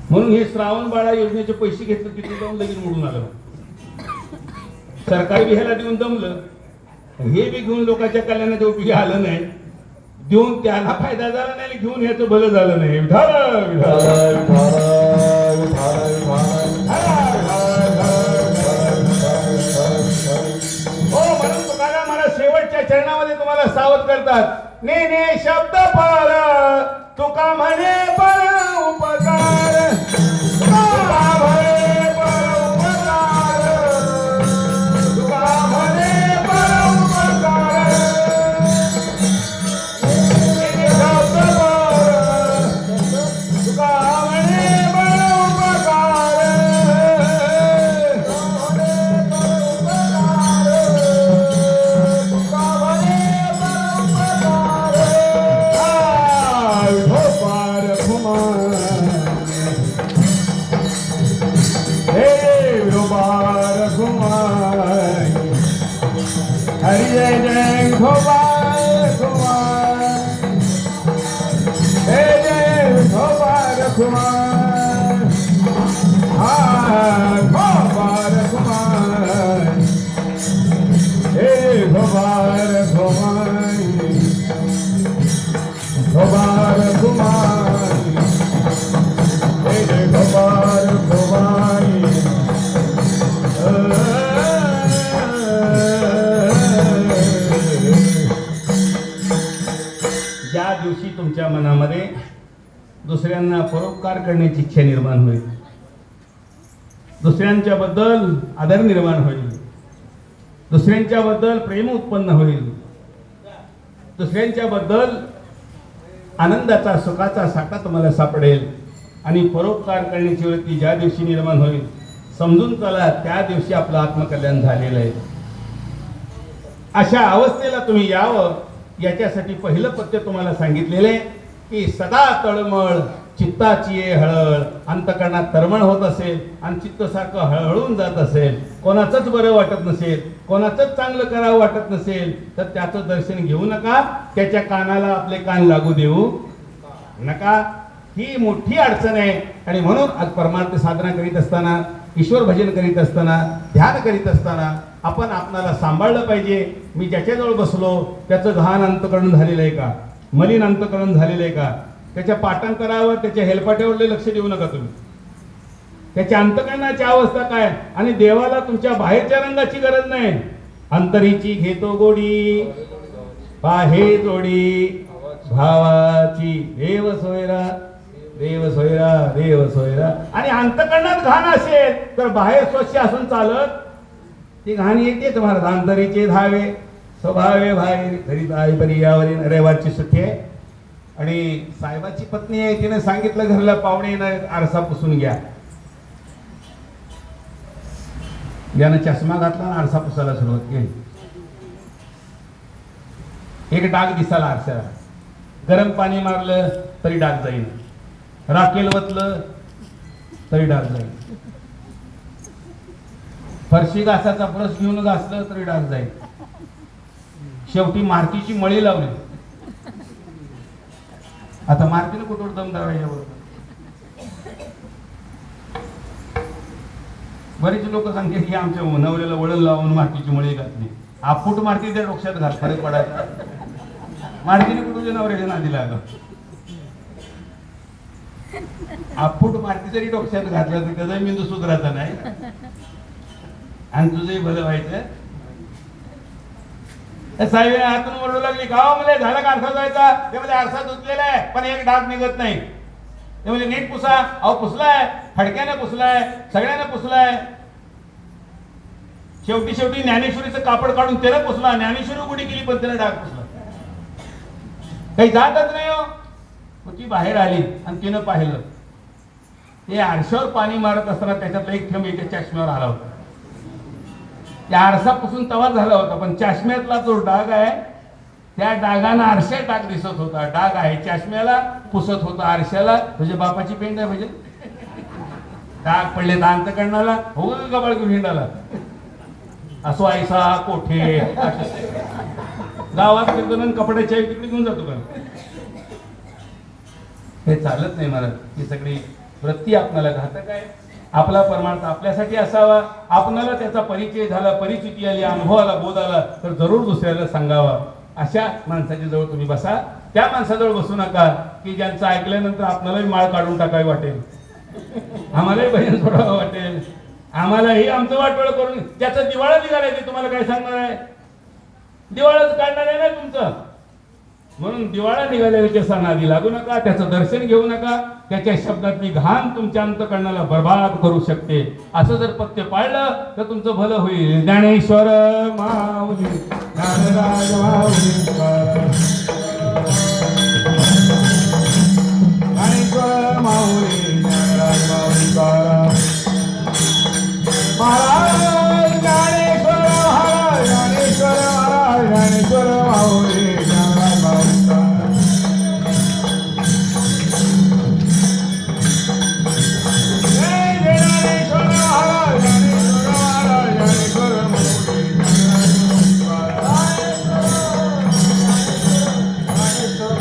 म्हणून हे श्रावण बाळा योजनेचे पैसे घेतले तिथे जाऊन लगेच मोडून आलं. सरकार बी ह्याला देऊन दमलं, हे बी घेऊन लोकांच्या कल्याणात उपयोगी आलं नाही, देऊन त्याला फायदा झाला नाही, घेऊन ह्याचं भलं झालं नाही. हो म्हणून तुकाराम मला शेवटच्या चरणामध्ये तुम्हाला सावध करतात. ने शब्द पर तुका म्हणे पर उपकार, तुका म्हणे पर उपकार, तुका म्हणे पर उपकार. ने शब्द पर तुका म्हणे पर उपकार, हरि जय जय गोपाल कुमार, हे जय गोपाल कुमार, गोपाल कुमार, हे गोपाल कुमार, गोपाल कुमार, हे जय गोपाल कुमार. ज्या दिवशी तुमच्या मनामध्ये दुसऱ्यांना परोपकार करण्याची इच्छा निर्माण होईल, दुसऱ्यांच्या बद्दल आदर निर्माण होईल, दुसऱ्यांच्या बद्दल प्रेम उत्पन्न होईल, दुसऱ्यांच्या बद्दल आनंदाचा सुखाचा साठा तुम्हाला सापडेल आणि परोपकार करण्याची वृत्ती ज्या दिवशी निर्माण होईल समजून चला त्या दिवशी आपलं आत्मकल्याण झालेलं आहे. अशा अवस्थेला तुम्ही यावं याच्यासाठी पहिलं पद्य तुम्हाला सांगितलेलं आहे की सदा तळमळ चित्ताची ये हळहळ. अंतकरणात तळमळ होत असेल आणि चित्त सारखं हळहळून जात असेल, कोणाचंच बरं वाटत नसेल, कोणाचंच चांगलं करावं वाटत नसेल तर त्याचं दर्शन घेऊ नका, त्याच्या कानाला आपले कान लागू देऊ नका. ही मोठी अडचण आहे. आणि म्हणून आज परमार्थ साधना करीत असताना, ईश्वर भजन करीत असताना, ध्यान करीत असताना आपण आपणाला सांभाळलं पाहिजे. मी ज्याच्याजवळ बसलो त्याचं घाण अंतकरण झालेलं आहे का, मलिन अंतकरण झालेलं आहे का, त्याच्या पाठांतरावर त्याच्या हेलपाट्यावर लक्ष देऊ नका तुम्ही. त्याच्या अंतकरणाची अवस्था काय, आणि देवाला तुमच्या बाहेरच्या रंगाची गरज नाही. अंतरीची घेतो गोडी पाहे जोडी भावाची, देव सोयरा देव सोयरा देव सोयरा. आणि अंतकरणात घाण असेल तर बाहेर स्वच्छ असून चालत ती घाण येतेच महाराज. अंतरीचे धावे स्वभावे बाहेर घरी आई पर्यावरी. रविवारची सुट्टी आहे आणि साहेबाची पत्नी आहे, तिने सांगितलं घरला पाहुणे येणार आरसा पुसून घ्या. यानं चष्मा घातला आणि आरसा पुसायला सुरुवात केली. एक डाग दिसाला आरशाला, गरम पाणी मारलं तरी डाग जाईल, राखेल वतलं तरी डाग जाईल, फरशी घासाचा ब्रश घेऊन घासलं तरी डाग जाईल. शेवटी मारतीची मळी लावली. आता मारतीनं कुठवर दम दावायच्यावर. बरेच लोक सांगते की आमच्या नवऱ्याला वळण लावून मारतीची मळी घातली. आपूट मारती त्या डोक्यात घाल फरक पडायचा मारतीने कुठून नवऱ्याच्या नादी लागलं आपूट मारती जरी डोक्यात घातलं तर त्याचा मेंदू सुधारायचा नाही आणि तुझंही भलं व्हायचं. साहेब हातून ओरडू लागली गावा मला झाला का आरसा जायचा ते म्हणजे आरसा धुतलेला आहे पण एक डाग निघत नाही ते म्हणजे नीट पुसा अहो पुसलाय फडक्याने पुसलाय सगळ्याने पुसलाय शेवटी ज्ञानेश्वरीचं कापड काढून त्याला पुसला ज्ञानेश्वरी उघडी केली पण त्याला डाग पुसला काही जातच नाही हो. मग ती बाहेर आली आणि तिनं पाहिलं ते आरशावर पाणी मारत असताना त्याच्यातला एक थेंब एका चष्म्यावर आला होता. त्या आरसा पुसून तवा झाला होता पण चष्म्यातला जो डाग आहे त्या डागानं आरशात डाग दिसत होता. डाग आहे चष्म्याला पुसत होता आरशाला तुझ्या बापाची पेंड आहे म्हणजे डाग पडले तर अंतकरणाला हो गबाळ घेऊन हिंडाला असो ऐसा कोठे गावात कीर्तन कपड्याच्या तिकडे घेऊन जातो का हे चालत नाही मला. ही सगळी वृत्ती आपल्याला घातक आहे. आपला परमार्थ आपल्यासाठी असावा. आपणाला त्याचा परिचय झाला परिचिती आली अनुभव आला बोध आला तर जरूर दुसऱ्याला सांगावा. अशा माणसाच्या जवळ तुम्ही बसा. त्या माणसाजवळ बसू नका की ज्यांचं ऐकल्यानंतर आपल्यालाही माळ काढून टाकावी वाटेल आम्हालाही भजन सोडावं वाटेल आम्हालाही आमचं वाटोळ करून त्याचं दिवाळा निघालाय ते तुम्हाला काय सांगणार आहे. दिवाळाच काढणार आहे ना तुमचं म्हणून दिवाळा निघालेल्या सणादी लागू नका. त्याचं दर्शन घेऊ नका. त्याच्या शब्दातली घाण तुमच्या अंतकरणाला बर्बाद करू शकते. असं जर पथ्य पाळलं तर तुमचं भलं होईल. ज्ञानेश्वर माऊली ज्ञानराज माऊली ज्ञानेश्वर माऊली ज्ञानराज माऊली महाराज ज्ञानेश्वर महाराज ज्ञानेश्वर महाराज ज्ञानेश्वर माऊली ज्ञानराज माऊली ज्ञानेश्वर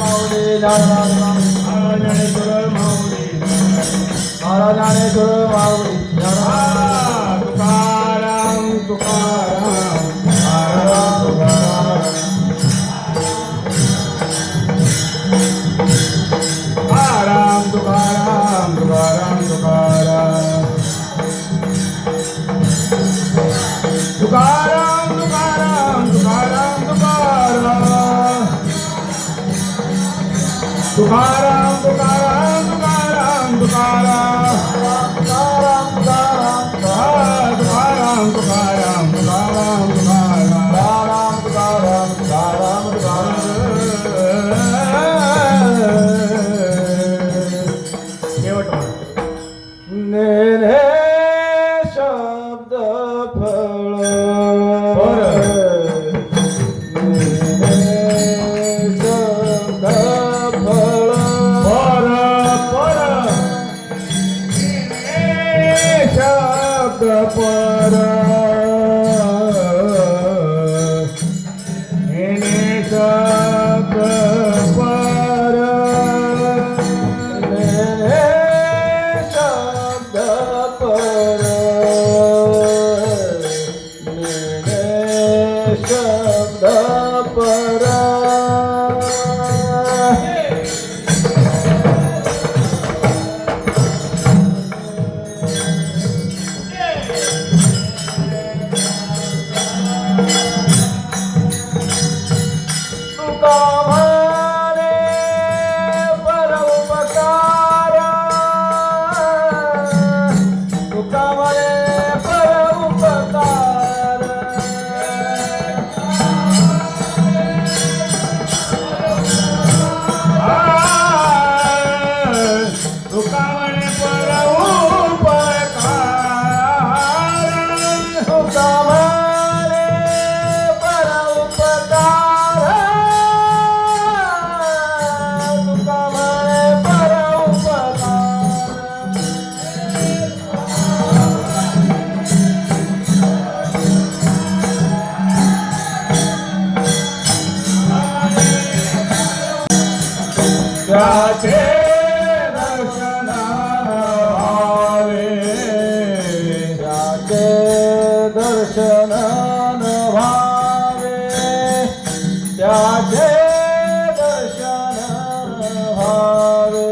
माऊली ज्ञानेश्वर माऊली तुकाराम तुकाराम तुकाराम तुकाराम तुकाराम तुकाराम तुकाराम तुकाराम तुकाराम तुकाराम तुकाराम तुकाराम तुकाराम तुकाराम तुकाराम तुकाराम तुकाराम तुकाराम तुकाराम नेने शब्द फळ दर्शनान भावे त्याचे दर्शन व्हावे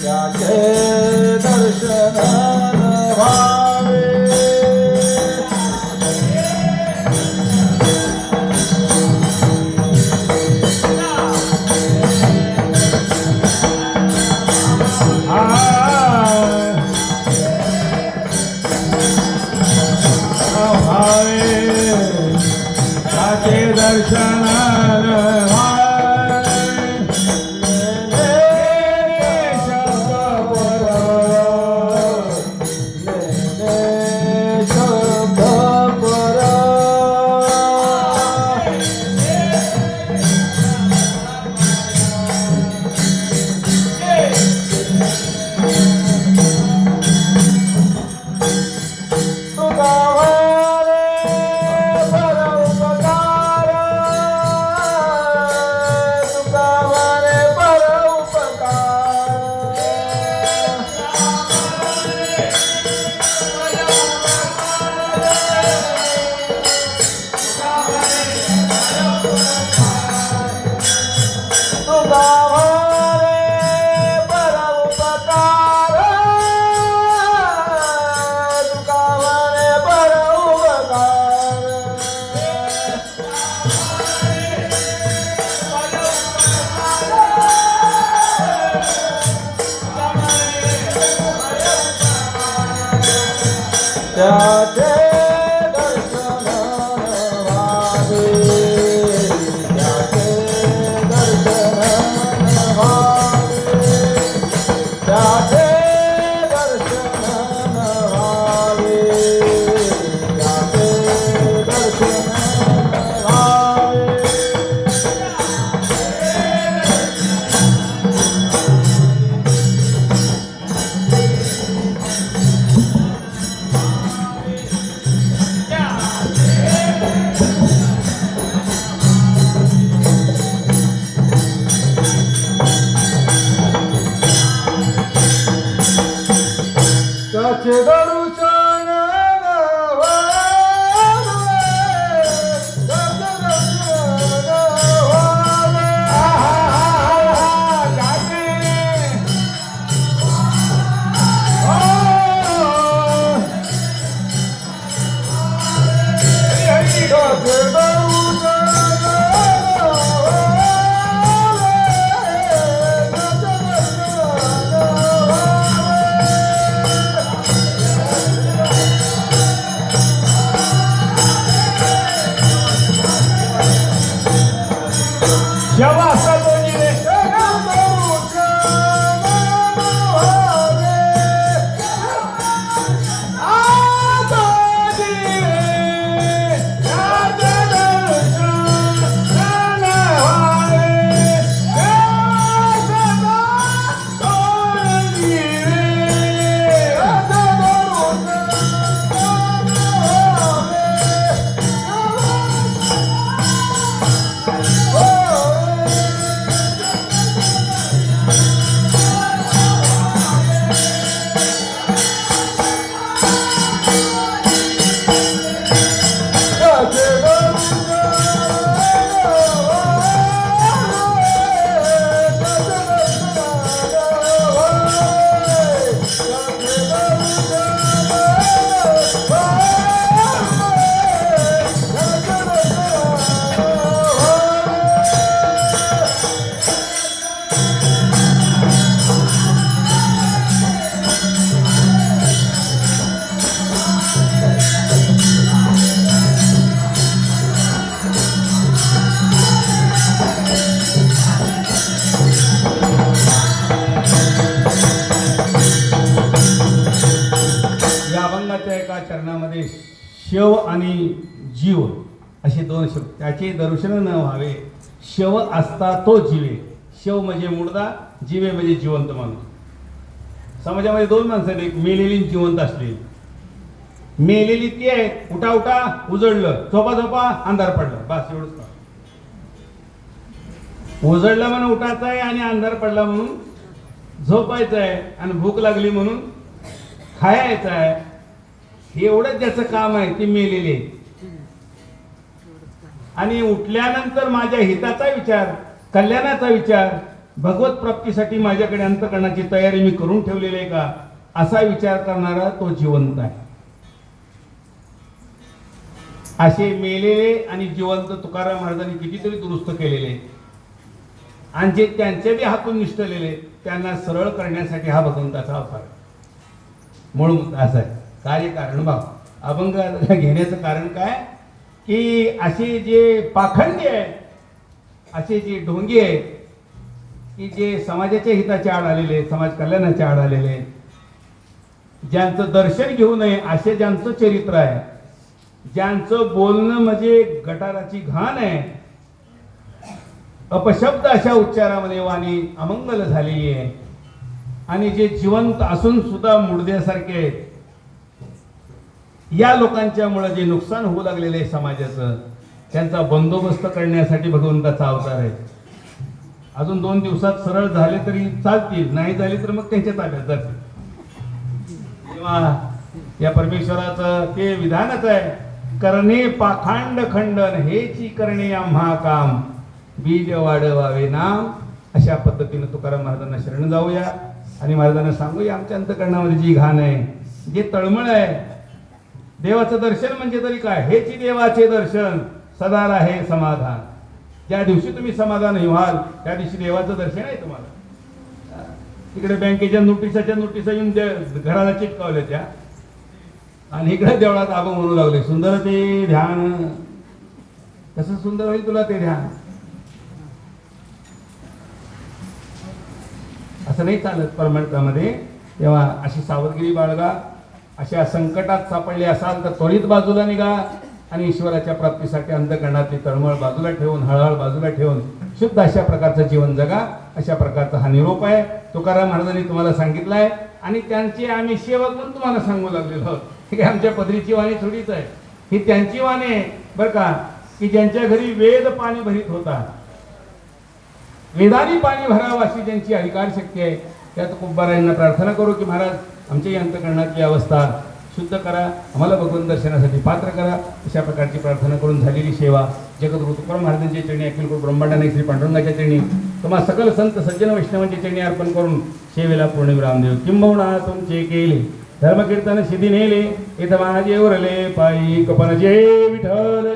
त्याचे दर्शन व्हावे त्याचे दर्शन व्हावे त्याचे दर्शन व्हावे त्याचे दर्शन व्हावे त्याचे दर्शन व्हावे त्याचे दर्शन जेव्हा असा कोणी रे एका चरणामध्ये शव आणि जीव असे दोन शब्द त्याचे दर्शन न व्हावे. शव असता तो जीवे. शव म्हणजे मुर्दा, जीवे म्हणजे जिवंत माणूस. समाजामध्ये दोन माणसं आहेत, एक मेलेली आणि जिवंत असलेली. मेलेली ती आहेत, उठा उठा उजळलं, झोपा झोपा अंधार पडला, बस एवढंच का. उजळलं म्हणून उठायचं आहे आणि अंधार पडला म्हणून झोपायचं आहे आणि भूक लागली म्हणून खायचं आहे. हे एवढंच ज्याचं काम आहे ते मेलेले. आणि उठल्यानंतर माझ्या हिताचा विचार, कल्याणाचा विचार, भगवत प्राप्तीसाठी माझ्याकडे अंतकरणाची तयारी मी करून ठेवलेली आहे का, असा विचार करणारा तो जिवंत आहे. असे मेलेले आणि जिवंत तुकाराम महाराजांनी कितीतरी दुरुस्त केलेले, आणि जे त्यांच्या बी हातून निष्ठलेले त्यांना सरळ करण्यासाठी हा भगवंताचा अवतार आहे. मूळ मुद्दा असा आहे. कार्यकारण भाव अभंग घेण्याचं कारण काय की असे जे पाखंडी आहे, असे जे ढोंगी आहे की जे समाजाच्या हिताच्या आड आलेले, समाज कल्याणाच्या आड आलेले, ज्यांचं दर्शन घेऊ नये असे ज्यांचं चरित्र आहे, ज्यांचं बोलणं म्हणजे गटाराची घाण आहे, अपशब्द अशा उच्चारामध्ये वाणी अमंगल झालेली आहे, आणि जे जिवंत असून सुद्धा मुडद्यासारखे आहेत, या लोकांच्या मुळे जे नुकसान होऊ लागलेले आहे समाजाचं, त्यांचा बंदोबस्त करण्यासाठी भगवंताचा अवतार आहे. अजून 2 दिवसात सरळ झाले तरी चालतील, नाही झाले तर मग त्यांच्या ताब्यात जातील. तेव्हा या परमेश्वराचं ते विधानच आहे, करणे पाखांड खंडन हेची करणे आम्हा काम, बीज वाढवावे नाम. अशा पद्धतीने तुकाराम महाराजांना शरण जाऊया आणि महाराजांना सांगूया आमच्या अंतकरणामध्ये जी घाण आहे, जे तळमळ आहे. देवाचं दर्शन म्हणजे तरी काय, हेची देवाचे दर्शन सदा राहे समाधान. ज्या दिवशी तुम्ही समाधान व्हाल त्या दिवशी देवाचं दर्शन आहे तुम्हाला. तिकडे बँकेच्या नोटिसा येऊन घराला चिटकावल्या त्या, आणि इकडे देवळात आगो म्हणू लागले सुंदर ते ध्यान. कसं सुंदर होईल तुला ते ध्यान? असं नाही चालत परमार्थामध्ये. तेव्हा अशी सावधगिरी बाळगा. अशा संकटात सापडले असाल तर त्वरित बाजूला निघा आणि ईश्वराच्या प्राप्तीसाठी अंतकरणातली तळमळ बाजूला ठेवून, हळहळ बाजूला ठेवून शुद्ध अशा प्रकारचं जीवन जगा. अशा प्रकारचा हा निरोप आहे तुकाराम महाराजांनी तुम्हाला सांगितला आहे, आणि त्यांचे आम्ही सेवक म्हणून तुम्हाला सांगू लागलेलो आहोत. हे आमच्या पदरीची वाणी थोडीच आहे, ही त्यांची वाणी आहे बरं का, की ज्यांच्या घरी वेद पाणी भरीत होता, वेदानी पाणी भरावं अशी ज्यांची अधिकार शक्ती आहे. त्यात कुंभारायांना प्रार्थना करू की महाराज आमच्या या अंतकरणातली अवस्था शुद्ध करा, आम्हाला भगवंत दर्शनासाठी पात्र करा. अशा प्रकारची प्रार्थना करून झालेली सेवा जगद्गुरु तुकाराम महाराजांच्या चरणी, अखिल गुरु ब्रह्मांडाने श्री पांडुरंगाच्या चरणी, तुम्हा सकल संत सज्जन वैष्णवांच्या चरणी अर्पण करून सेवेला पूर्णविराम देव. किंबहुना तुमचे केले धर्मकीर्तन सिद्धी नेले, इथं माझे उरले पायी कपन जय विठ्ठल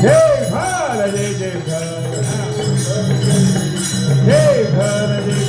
जय भाल जय जय भाल जय भाल जय